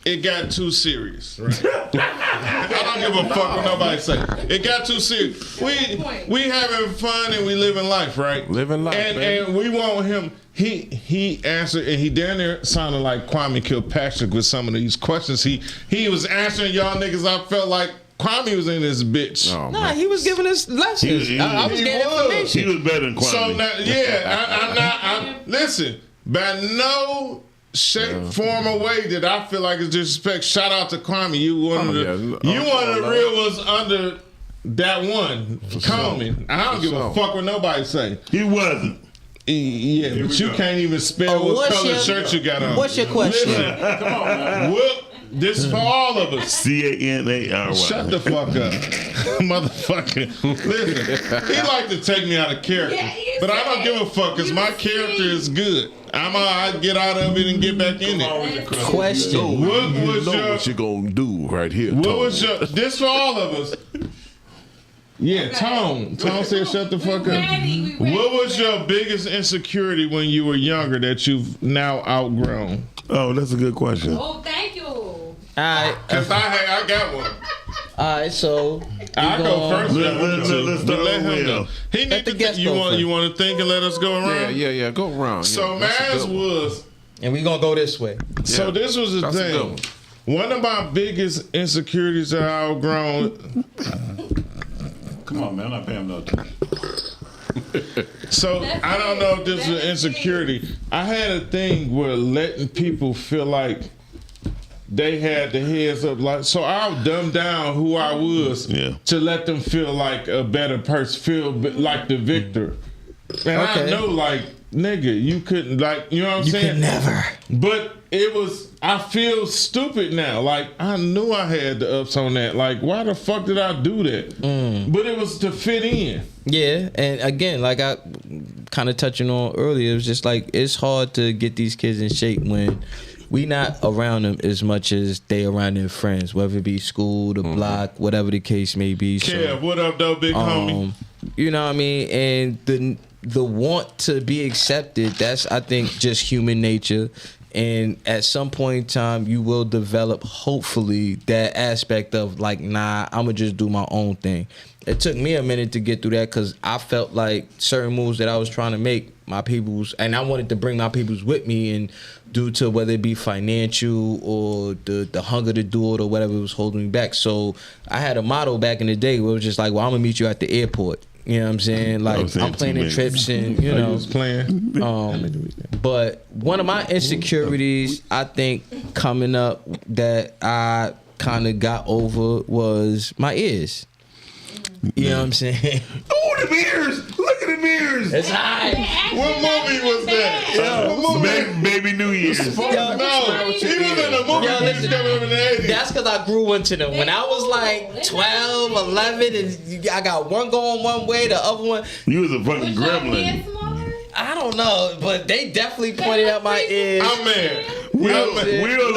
It got too serious. Right? I don't give a fuck what nobody say. It got too serious. We having fun and we living life, right? Living life, and we want him. He answered, and he down there sounded like Kwame Kilpatrick with some of these questions. He was answering y'all niggas. I felt like Kwame was in this bitch. Oh, Nah, he was giving us lessons. I was getting information. He was better than Kwame. So now, I'm listen, by no shape, form, or way that I feel like it's disrespect. Shout out to Kwame. You one of the real ones under that one. Common. I don't give a fuck what nobody say. He wasn't. Yeah, but you can't even spell what color shirt you got on. What's your question? Listen, come on, man. This is for all of us. CANARY. Shut the fuck up, motherfucker. Listen, he like to take me out of character, but I don't give a fuck because my character is good. I get out of it and get back in it. Question. What you gonna do right here? What was your? This for all of us. Yeah, Tone said, "Shut the fuck up." What was your biggest insecurity when you were younger that you've now outgrown? Oh, that's a good question. Oh, thank you. All right. Cause I got one. All right, so I go first. Let's start let him with know. He need to think. You want to think and let us go around? Yeah. Go around. So yeah, mine was, and we gonna go this way. So this was the thing. One of my biggest insecurities that I outgrown. Come on, man. I'm not paying no attention. So I don't know if this was insecurity. I had a thing where letting people feel like they had the heads up, like, so I'll dumb down who I was to let them feel like a better person, feel like the victor. And I know, like, nigga, you couldn't, like, you know what I'm saying? You could never. But it was, I feel stupid now. Like, I knew I had the ups on that. Like, why the fuck did I do that? But it was to fit in. Yeah, and again, like I kind of touching on earlier, it was just like, it's hard to get these kids in shape when we not around them as much as they around their friends, whether it be school, the block, whatever the case may be. Kev, what up, though, big homie? You know what I mean? And the want to be accepted, that's, I think, just human nature. And at some point in time, you will develop, hopefully, that aspect of like, nah, I'm going to just do my own thing. It took me a minute to get through that because I felt like certain moves that I was trying to make, my peoples, and I wanted to bring my peoples with me, and due to whether it be financial or the hunger to do it or whatever was holding me back. So I had a motto back in the day where it was just like, well, I'm gonna meet you at the airport. You know what I'm saying? Like I'm planning trips and you know. But one of my insecurities, I think, coming up that I kind of got over was my ears. You know what I'm saying? Oh, the ears! Look at the ears! It's high. What movie was that? Baby New Year's. No, he was in a movie. That's because I grew into them. When I was like 12, 11, and I got one going one way, the other one. You was a fucking gremlin. I don't know, but they definitely pointed out my ears. I'm mad. We all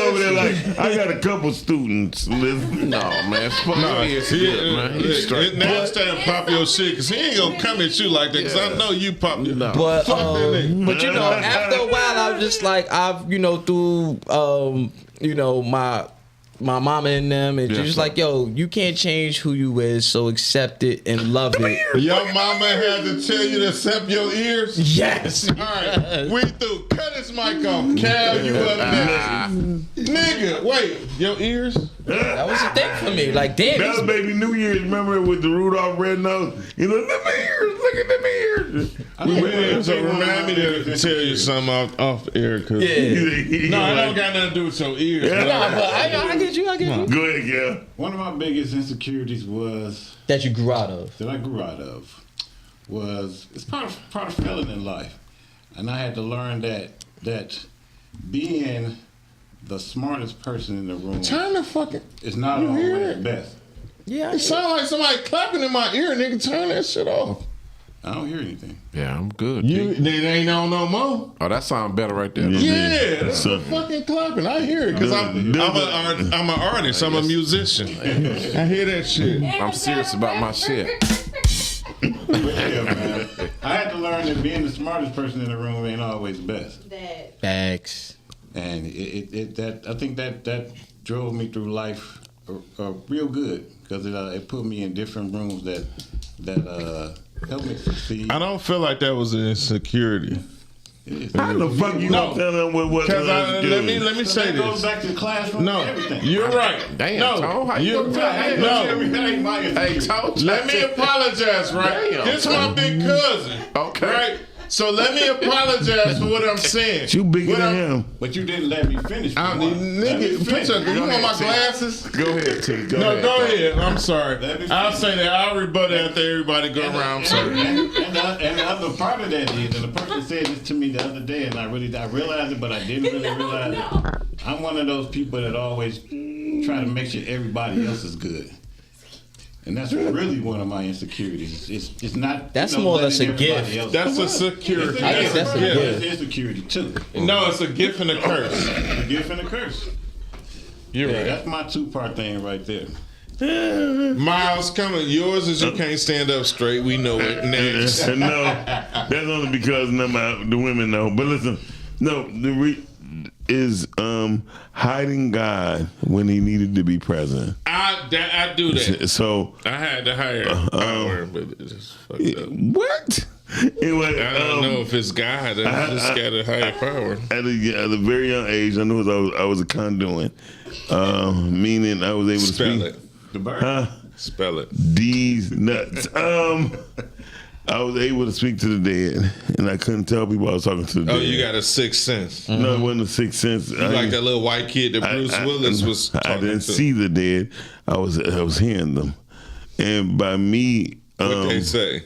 over there like, I got a couple students. Listen. No, man. Fuck man. Now it's time to pop your shit, because he ain't going to come at you like that, because I know you pop your But you know, after a while, I was just like, I've, you know, through, you know, my mama and them, and just like, yo, you can't change who you is, so accept it and love it. Your mama had to tell you to accept your ears? Yes. All right, we through. Cut his mic off. Cal, you up next. Nigga, wait, your ears? That was a thing for me. Like, damn. That was Baby New Year's. Remember with the Rudolph red nose? You know, them ears. Look at them ears. So remind me to tell you something off air. No, it don't got nothing to do with your ears. But I get you. Go ahead, Gal. One of my biggest insecurities was that you grew out of. That I grew out of was it's part of failing in life, and I had to learn that being the smartest person in the room Turn the fucking is not always the best. Yeah, it sounds like somebody clapping in my ear, nigga. Turn that shit off. I don't hear anything. Yeah, I'm good. They ain't on no more. Oh, that sounds better right there. Yeah, that's fucking clapping. I hear it because I'm an artist. I'm a musician. I hear that shit. I'm serious about my shit. Yeah, man. I had to learn that being the smartest person in the room ain't always best. Facts. And I think that drove me through life real good, because it put me in different rooms that helped me succeed. I don't feel like that was an insecurity. How the fuck you gonna tell them what let me say this. Goes back to the classroom. No, and everything. you're right. Damn, no, Tom, how you gonna tell Hey, Tom, let me apologize. Right, Damn, this my big cousin. Okay, right. So let me apologize for what I'm saying. You bigger than him. But you didn't let me finish. Nigga, you want my glasses? Go ahead, T. Go ahead. I'm sorry. I'll say that. I'll rebut it after everybody go around. I'm sorry. And the other part of that is, and the person said this to me the other day, and I realized it, but I didn't really realize it. I'm one of those people that always try to make sure everybody else is good. And that's really one of my insecurities. It's not. That's more or less a gift. That's a security. I guess that's a gift. It's insecurity too. No, it's a gift and a curse. It's a gift and a curse. You're right. That's my two-part thing right there. Miles, coming. Yours is you can't stand up straight. We know it. Next. No, that's only because none of the women know. But listen, no, is hiding God when he needed to be present. I do that. So I had to hire power, but it's just fucked up. What? Anyway, I don't know if it's God. I just got a higher power. At a very young age, I knew I was a conduit, meaning I was able to Spell speak. it. The bird. Huh? Spell it. These nuts. I was able to speak to the dead, and I couldn't tell people I was talking to the dead. Oh, you got a sixth sense. No, it wasn't a sixth sense. You like that little white kid that Bruce Willis was talking I didn't to. see the dead. I was hearing them. And by me... What they say?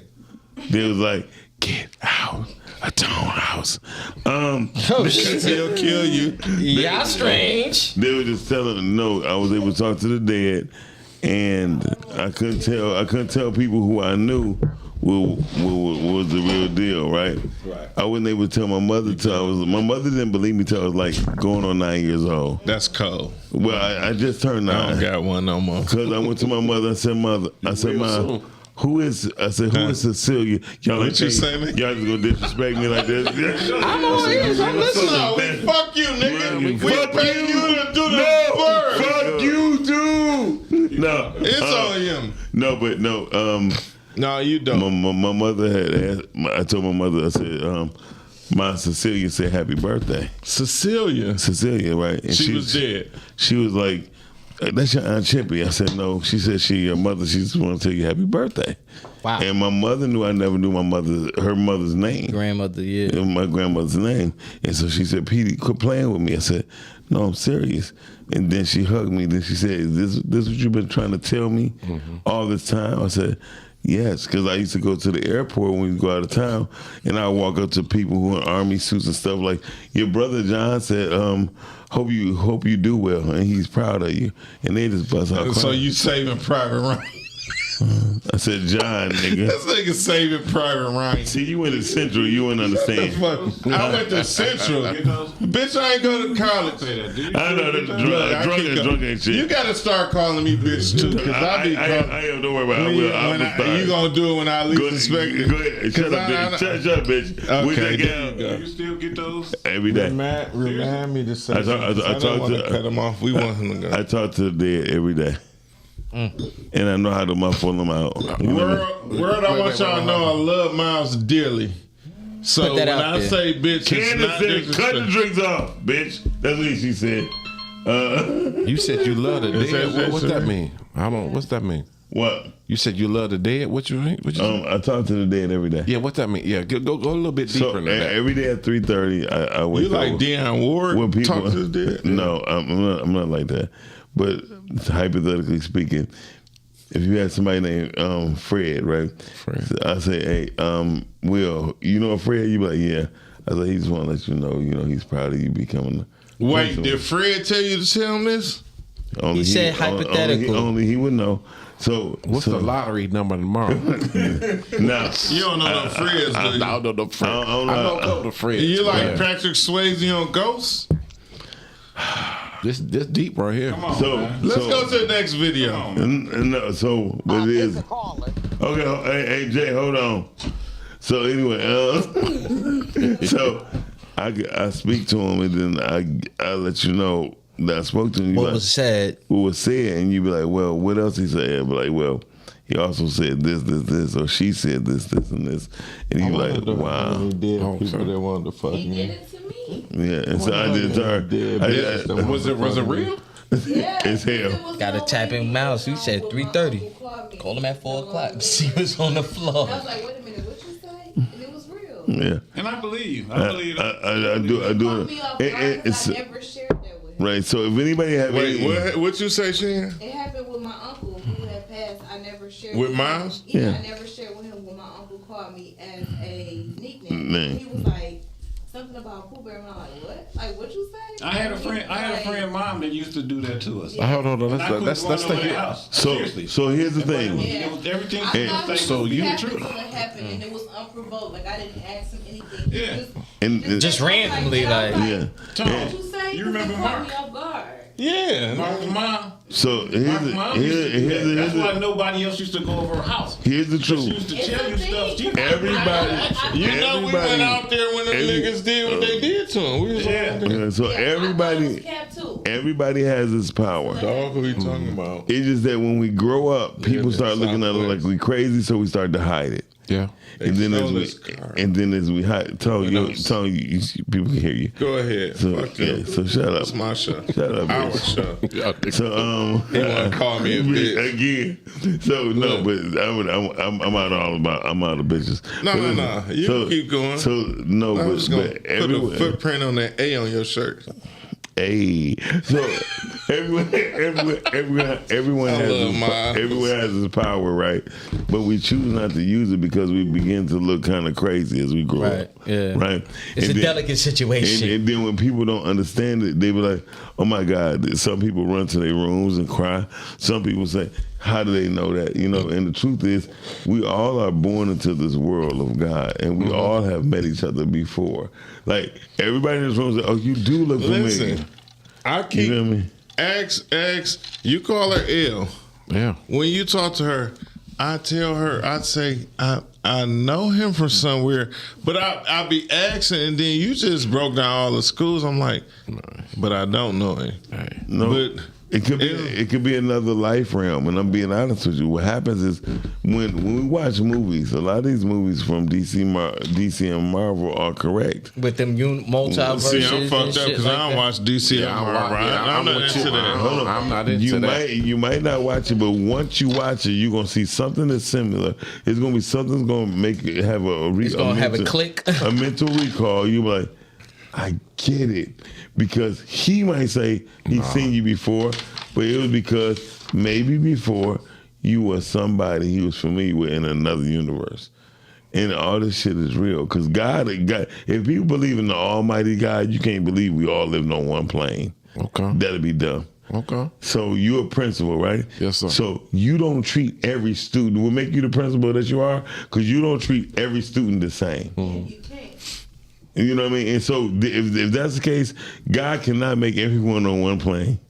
They was like, get out of Tone House. He'll kill you. Yeah, strange. They were just telling them, no, I was able to talk to the dead, and I couldn't tell people who I knew was the real deal, right? Right. I wasn't able to tell my mother my mother didn't believe me till I was like going on 9 years old. That's cold. Well, I just turned 9. I don't got one no more. Because I went to my mother and said, Mom, who is Cecilia? Y'all What you say, man? Y'all just gonna disrespect me like this? I'm on ears. I'm listening. Fuck you, nigga. We pay you to do the work. Fuck you, dude. No, It's on him. No, but no. No, you don't. My mother had asked. I told my mother. I said, my Cecilia said happy birthday. Cecilia, right? And she was dead. She was like, that's your Aunt Chippy. I said, no. She said your mother. She just want to tell you happy birthday. Wow. And my mother knew I never knew her mother's name. Grandmother, yeah. My grandmother's name. And so she said, Petey, quit playing with me. I said, no, I'm serious. And then she hugged me. Then she said, is this what you've been trying to tell me all this time? I said, yes, because I used to go to the airport when we go out of town, and I walk up to people who are in army suits and stuff like, your brother John said, hope you do well, and he's proud of you. And they just bust out crying. So you saving Private Ryan? I said, John, nigga. This nigga saving Private Ryan. See, you went to Central, you wouldn't understand. I went to Central. Bitch, I ain't go to college. I know that drunk ain't shit. You gotta start calling me bitch too, because I be calling. I am, don't worry about it. You gonna do it when I least expect it. Go ahead. Shut up, bitch. Shut up, bitch. Okay, you still get those? Every day. Remind me to say I don't want to cut them off. We want him to go. I talk to the dead every day. And I know how to pull them out. World, I want y'all to know I love Miles dearly. So when I say bitch, Candace said, cut the drinks off, bitch. That's what she said. You said you love the dead. What's that mean? What's that mean? What? You said you love the dead. What you mean? I talk to the dead every day. Yeah, what's that mean? Yeah, go a little bit deeper than that. Every day at 3:30, I wake up. You like Dionne Ward? When people talk to the dead? No, I'm not like that. But hypothetically speaking, if you had somebody named Fred, right? Fred. I say, hey, Will, you know Fred? You be like, yeah. I say, he just want to let you know, he's proud of you becoming. Wait, did Fred tell you to tell him this? He said hypothetically. Only he would know. So what's the lottery number tomorrow? Nah, you don't know no Freds, do you? I don't know no Freds. I know a couple of Freds. You like Patrick Swayze on Ghost? This deep right here. Come on, let's go to the next video. But it is. Okay, hey Jay, hold on. So anyway, so I speak to him and then I let you know that I spoke to him. What was said? What was said, and you be like, well, what else he said? I'd be like, well, he also said this, or she said this, and this, and he be like, wow. He did people that wanted to fuck me. Did it to me. Yeah, and so I did to her. Was it real? Yeah, it's hell. Got to tap in Mouse. He said 3:30. Call him at 4 o'clock. She was on the floor. I was like, wait a minute, what you say? And it was real. Yeah. And I believe you. I believe that. I do. I never shared that with him. Right. So if anybody have what you say, Shan? It happened with my uncle who had passed. I never shared with him. Miles. Yeah, I never shared with him when my uncle called me as a nickname. He was like something about Pooh Bear, and I'm like, what? Like, what you say? I had a friend, mom, that used to do that to us. Hold on. Let's take it. So here's the thing. Everything. So you it happened, and it was unprovoked. Like I didn't ask him anything. Yeah. Just randomly, like. Yeah. Tom, what you say? You remember Mark? Mark? Me off guard. Yeah, Mark's mom. So that's why nobody else used to go over her house. Here's the truth. She used to tell you stuff. Everybody, we went out there when the niggas did what they did to him. We was yeah. So everybody has this power. Dog, who you talking about? It's just that when we grow up, people start looking at us like we crazy, so we start to hide it. Yeah. And then as we hide, tell you, people can hear you. Go ahead. So, so shut up. It's my show. Shut up. Our show. So he want to call me a bitch again. So no, but I'm out I'm out of bitches. No. You keep going. So no, I'm just gonna put a footprint on that A on your shirt. Hey, so everyone has this power, right? But we choose not to use it because we begin to look kind of crazy as we grow up. Yeah. Right. It's a delicate situation. And then when people don't understand it, they be like, "Oh my God!" Some people run to their rooms and cry. Some people say, "How do they know that?" And the truth is, we all are born into this world of God, and we all have met each other before. Like everybody in this room says, "Oh, you do look familiar." Listen, I keep X. You call her L. Yeah. When you talk to her, I tell her, I say, I know him from somewhere, but I be asking, and then you just broke down all the schools. I'm like, but I don't know him. No. But It could be another life realm, and I'm being honest with you. What happens is when we watch movies, a lot of these movies from DC and Marvel are correct. With them multiverses. See, I'm fucked up because I don't watch DC and Marvel. I'm not into that. Hold on. I'm not into that. You might not watch it, but once you watch it, you're gonna see something that's similar. It's gonna be something's gonna make it have a click, a mental recall. You be like, I get it, because he might say he's seen you before, but it was because maybe before you were somebody he was familiar with in another universe. And all this shit is real, because God, if people believe in the Almighty God, you can't believe we all lived on one plane. Okay, that'd be dumb. Okay. So you're a principal, right? Yes, sir. So you don't treat every student. What make you the principal that you are? Because you don't treat every student the same. Mm-hmm. You know what I mean? And so if that's the case, God cannot make everyone on one plane.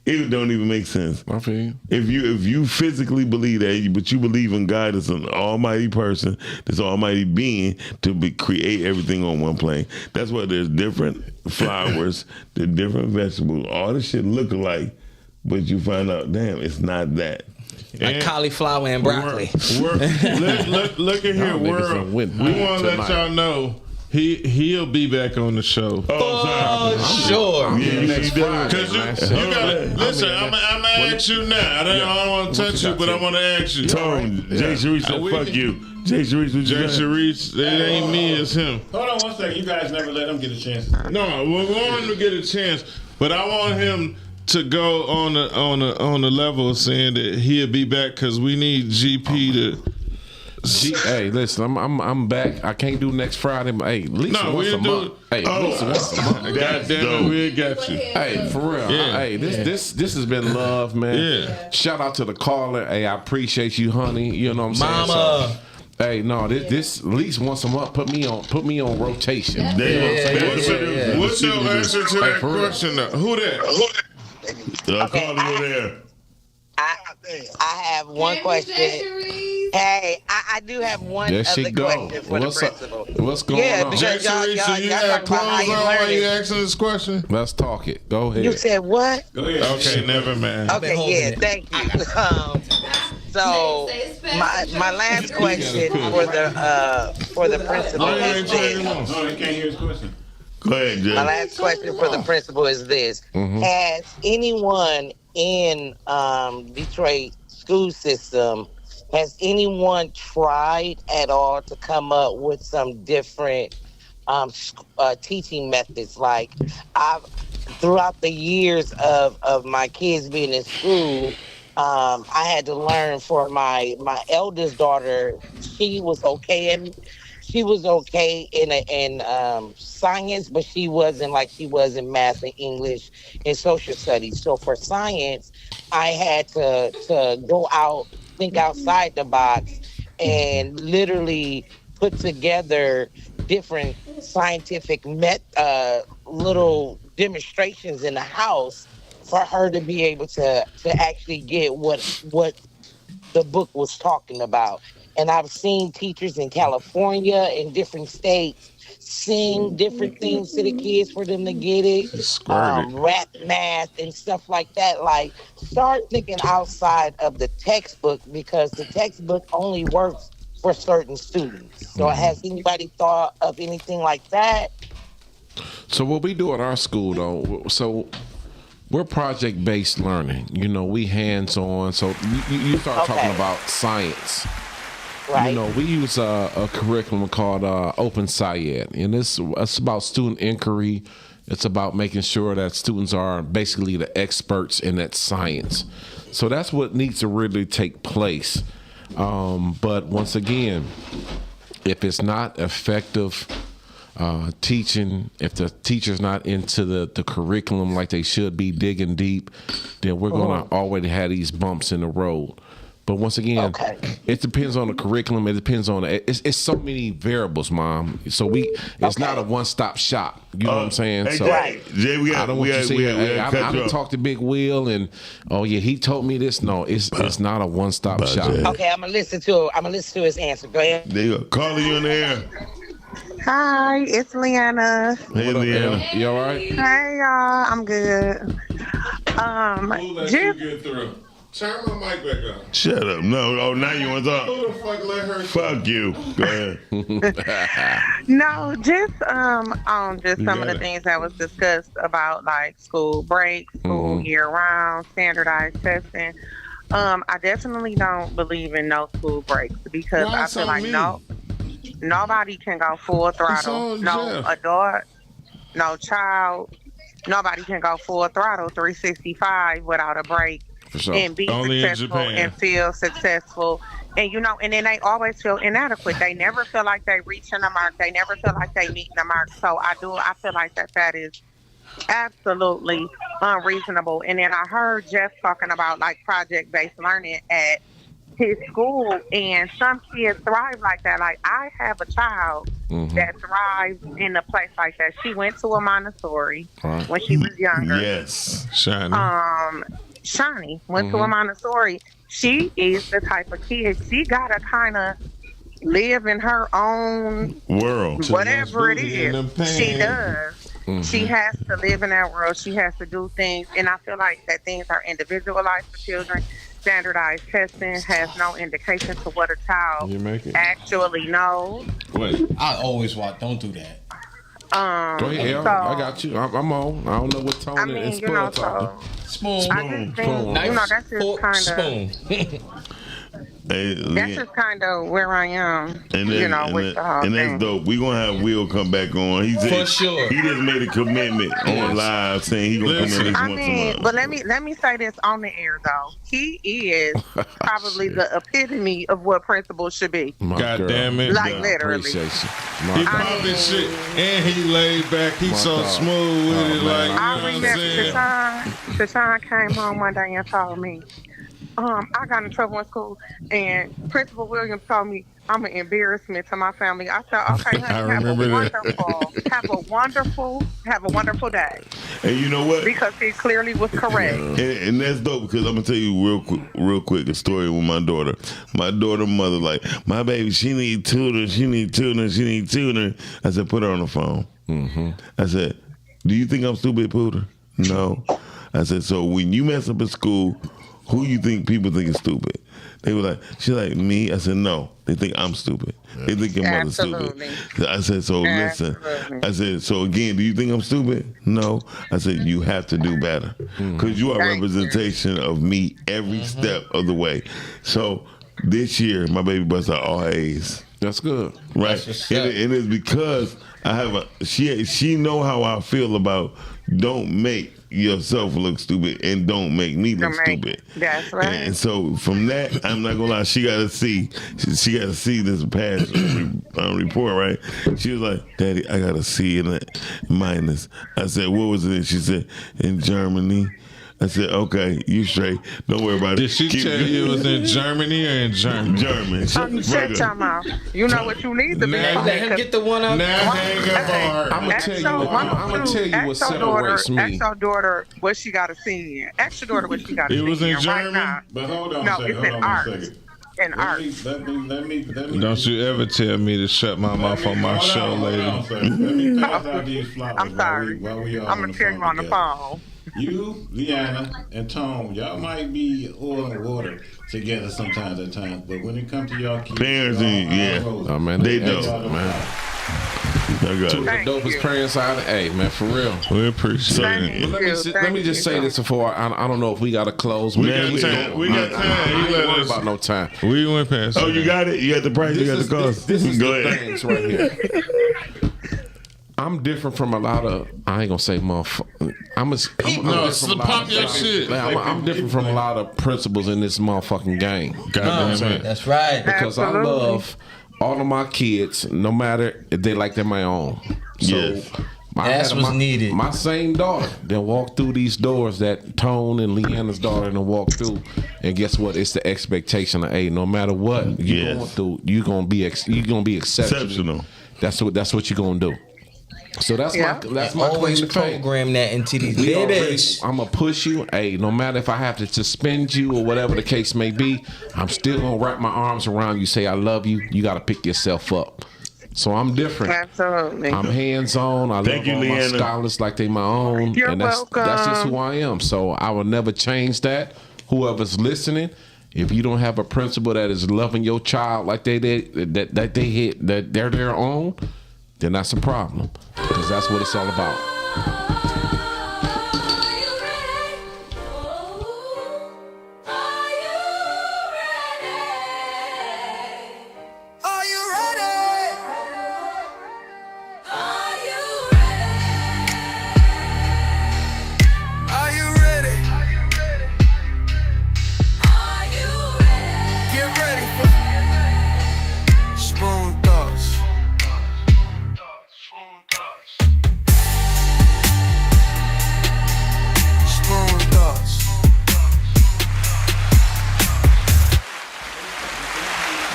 It don't even make sense. I feel you. If you physically believe that, but you believe in God as an almighty person, this almighty being to create everything on one plane. That's why there's different flowers, there's different vegetables. All this shit look alike, but you find out, damn, it's not that. Like cauliflower and broccoli. Look at here, world. We want to let y'all know. He'll be back on the show. Sure. Because you gotta listen. I'm gonna ask you now. I don't want to touch you, but I want to ask you. Tone, Jay Sharice said, "Fuck you." Jay Sharice, Jay Sharice, it ain't me, it's him. Hold on one second. You guys never let him get a chance. No, we want him to get a chance, but I want him to go on the level of saying that he'll be back because we need GP to. Hey, listen, I'm back. I can't do next Friday, but hey, at least once a month. Hey, at least once a month. Goddamn, we got you. Hey, for real. Yeah. Hey, this has been love, man. Yeah. Shout out to the caller. Hey, I appreciate you, honey. You know what I'm saying? Mama. So, hey, no, this at least once a month. Put me on rotation. What's your answer to that question? Who that? Caller there. I have one question. Hey, I do have one There other she go. question for What's the up? principal. What's going on? Because y'all you talking got about clothes how you on while learning. you asking this question? Let's talk it. Go ahead. You said what? Go ahead. Okay, never mind. Okay, yeah, thank you. So my last question for the principal is this. No, they can't hear his question. Go ahead, Jay. My last question for the principal is this: Has anyone in Detroit school system, has anyone tried at all to come up with some different teaching methods? Like, throughout the years of my kids being in school, I had to learn for my eldest daughter. She was okay in science, but she wasn't math and English and social studies. So for science, I had to go out, think outside the box, and literally put together different scientific little demonstrations in the house for her to be able to actually get what the book was talking about. And I've seen teachers in California, in different states, sing different things to the kids for them to get it. Rap math and stuff like that. Like, start thinking outside of the textbook, because the textbook only works for certain students. So has anybody thought of anything like that? So what we do at our school, though, so we're project-based learning. You know, we hands-on. So you start talking about science. Right. You know, we use a curriculum called Open SciEd, and it's about student inquiry. It's about making sure that students are basically the experts in that science. So that's what needs to really take place. But once again, if it's not effective teaching, if the teacher's not into the curriculum like they should be, digging deep, then we're going to already have these bumps in the road. But once again, it depends on the curriculum. It depends on it's so many variables, Mom. So it's not a one-stop shop. You know what I'm saying? Hey, so Jay, I don't want you to say, I done talked to Big Will, and he told me this. No, it's not a one-stop shop. Okay, I'm gonna listen to his answer. Go ahead. There you go. Calling you in the air. Hi, it's Leanna. Hey, Leanna. You all right? Hey, y'all. I'm good. Who let you get through? Turn my mic back on. Shut up. No. Oh, now you want to talk? Who the fuck let her? Fuck you. Go ahead. No, just on just some of the things that was discussed about like school breaks, school year round, standardized testing. I definitely don't believe in no school breaks because I feel like nobody can go full throttle. No adult, no child, nobody can go full throttle 365 without a break. Sure. And be Only successful and feel successful. And and then they always feel inadequate. They never feel like they reaching the mark. They never feel like they meeting the mark. So I feel like that is absolutely unreasonable. And then I heard Jeff talking about like project-based learning at his school, and some kids thrive like that. Like I have a child that thrives in a place like that. She went to a Montessori when she was younger. Yes, Shani went to a Montessori. She is the type of kid, she gotta kind of live in her own world, whatever it is. She does. She has to live in that world. She has to do things, and I feel like that things are individualized for children. Standardized testing has no indication to what a child actually knows. Wait, I always watch. Don't do that. Go ahead, El. I got you. I'm on. I don't know what tone and Spoon talking. Spoon. I just think, that's just kind of. That's just kind of where I am, with the whole and thing. that's dope. We're going to have Will come back on. He said, for sure. He just made a commitment on live saying he's going to come in once a month. But let me say this on the air, though. He is probably the epitome of what principals should be. God damn it. Like, literally. He popping shit, and he laid back. He's so smooth with it. Like, I remember Tashawn came home one day and told me, I got in trouble in school, and Principal Williams told me I'm an embarrassment to my family. I said, okay, honey, have a wonderful day. And you know what? Because he clearly was correct. And that's dope because I'm gonna tell you real quick a story with my daughter. My daughter mother like, my baby, she need tutor. I said, put her on the phone. I said, do you think I'm stupid, Pooter? No. I said, so when you mess up at school, who you think people think is stupid? They were like, she's like, me? I said, no. They think I'm stupid. They think your mother's stupid. I said, so listen. I said, so again, do you think I'm stupid? No. I said, you have to do better. Because you are a representation of me every step of the way. So this year, my baby busts out all A's. That's good. Right. And it's because I have she know how I feel about don't make yourself look stupid and don't make me look stupid. That's right. And so from that, I'm not gonna lie, she got to see this past report, right? She was like, Daddy, I got a C and a minus. I said, what was it? She said, in Germany. I said, okay, you straight. Don't worry about it. Did she tell you it was in Germany or in German? German. Shut your mouth. You know what you need to be. Let him get the one up. Now hang up on her. I'm gonna tell you what separates me. Ask your daughter what she got to see in. Ask your daughter what she got to see in. It was in German? Right now. But hold on no, a second. it's in art. In art. Let me. Don't you ever tell me to shut my mouth on my show, lady. Let me pass out these flowers. I'm sorry. While we I'm going to tell you on the phone. You, Leanna, and Tom, y'all might be oil and water together sometimes at times, but when it comes to y'all kids, parents, they don't, man. Two of the dopest parents out of man, for real. We appreciate it. Let me just say this before I don't know if we gotta close. We got time. I ain't worried about no time. We went past. Oh, you got it. You got the price. You got the cost. This is the things right here. I'm different from a lot of. I ain't gonna say motherfucker. I'm different from a lot of principals in this motherfucking game. That's right. Because I love all of my kids, no matter if they like them my own. So that's what's needed. My same daughter that walked through these doors that Tone and Leanna's daughter and walked through, and guess what? It's the expectation of no matter what you're going through, you're gonna be exceptional. That's what you're gonna do. So that's my always program that into these babies. I'm gonna push you. No matter if I have to suspend you or whatever the case may be, I'm still gonna wrap my arms around you. Say I love you. You gotta pick yourself up. So I'm different. Absolutely. I'm hands-on. I Thank love you, all my Leanna. scholars like they my own. You're and that's just welcome. who I am. So I will never change that. Whoever's listening, if you don't have a principal that is loving your child like they're their own, then that's a problem. Because that's what it's all about.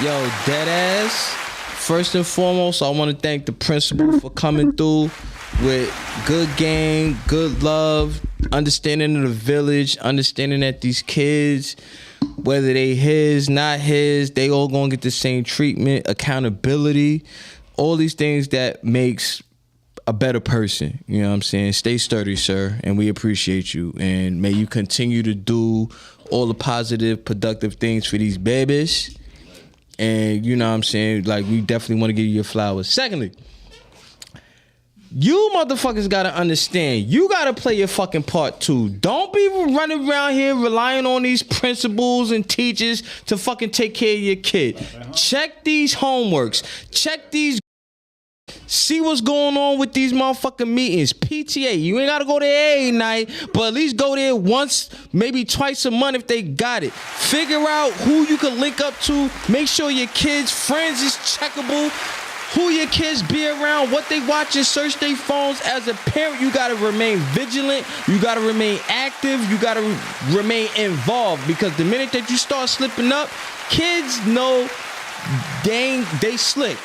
Yo, deadass. First and foremost, I want to thank the principal for coming through with good game, good love, understanding of the village, understanding that these kids, whether they his, not his, they all gonna get the same treatment, accountability, all these things that makes a better person. You know what I'm saying? Stay sturdy, sir, and we appreciate you. And may you continue to do all the positive, productive things for these babies. And you know what I'm saying? Like, we definitely want to give you your flowers. Secondly, you motherfuckers gotta understand, you gotta play your fucking part too. Don't be running around here relying on these principals and teachers to fucking take care of your kid. Check these homeworks. Check these. See what's going on with these motherfucking meetings. PTA, you ain't gotta go there every night, but at least go there once, maybe twice a month if they got it. Figure out who you can link up to. Make sure your kids' friends is checkable. Who your kids be around, what they watching, search their phones. As a parent, you gotta remain vigilant. You gotta remain active. You gotta remain involved, because the minute that you start slipping up, kids know they slick.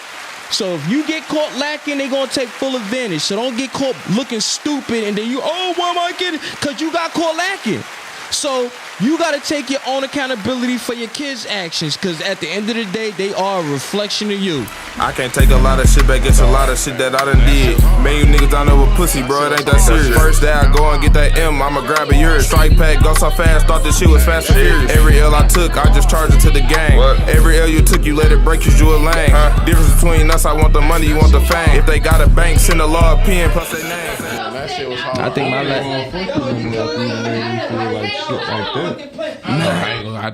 So if you get caught lacking, they gonna take full advantage. So don't get caught looking stupid and then why am I getting? Because you got caught lacking. So you gotta take your own accountability for your kids' actions, because at the end of the day, they are a reflection of you. I can't take a lot of shit back, it's a lot of shit that I done did. Man, you niggas don't know what pussy, bro, it ain't that serious. First day I go and get that M, I'ma grab a yours. Strike pack, go so fast, thought this shit was fast and furious. Every L I took, I just charged it to the gang. Every L you took, you let it break, cause you a lame. Difference between us, I want the money, you want the fame. If they got a bank, send a law of PN plus their name. I think my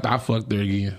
I fucked her again.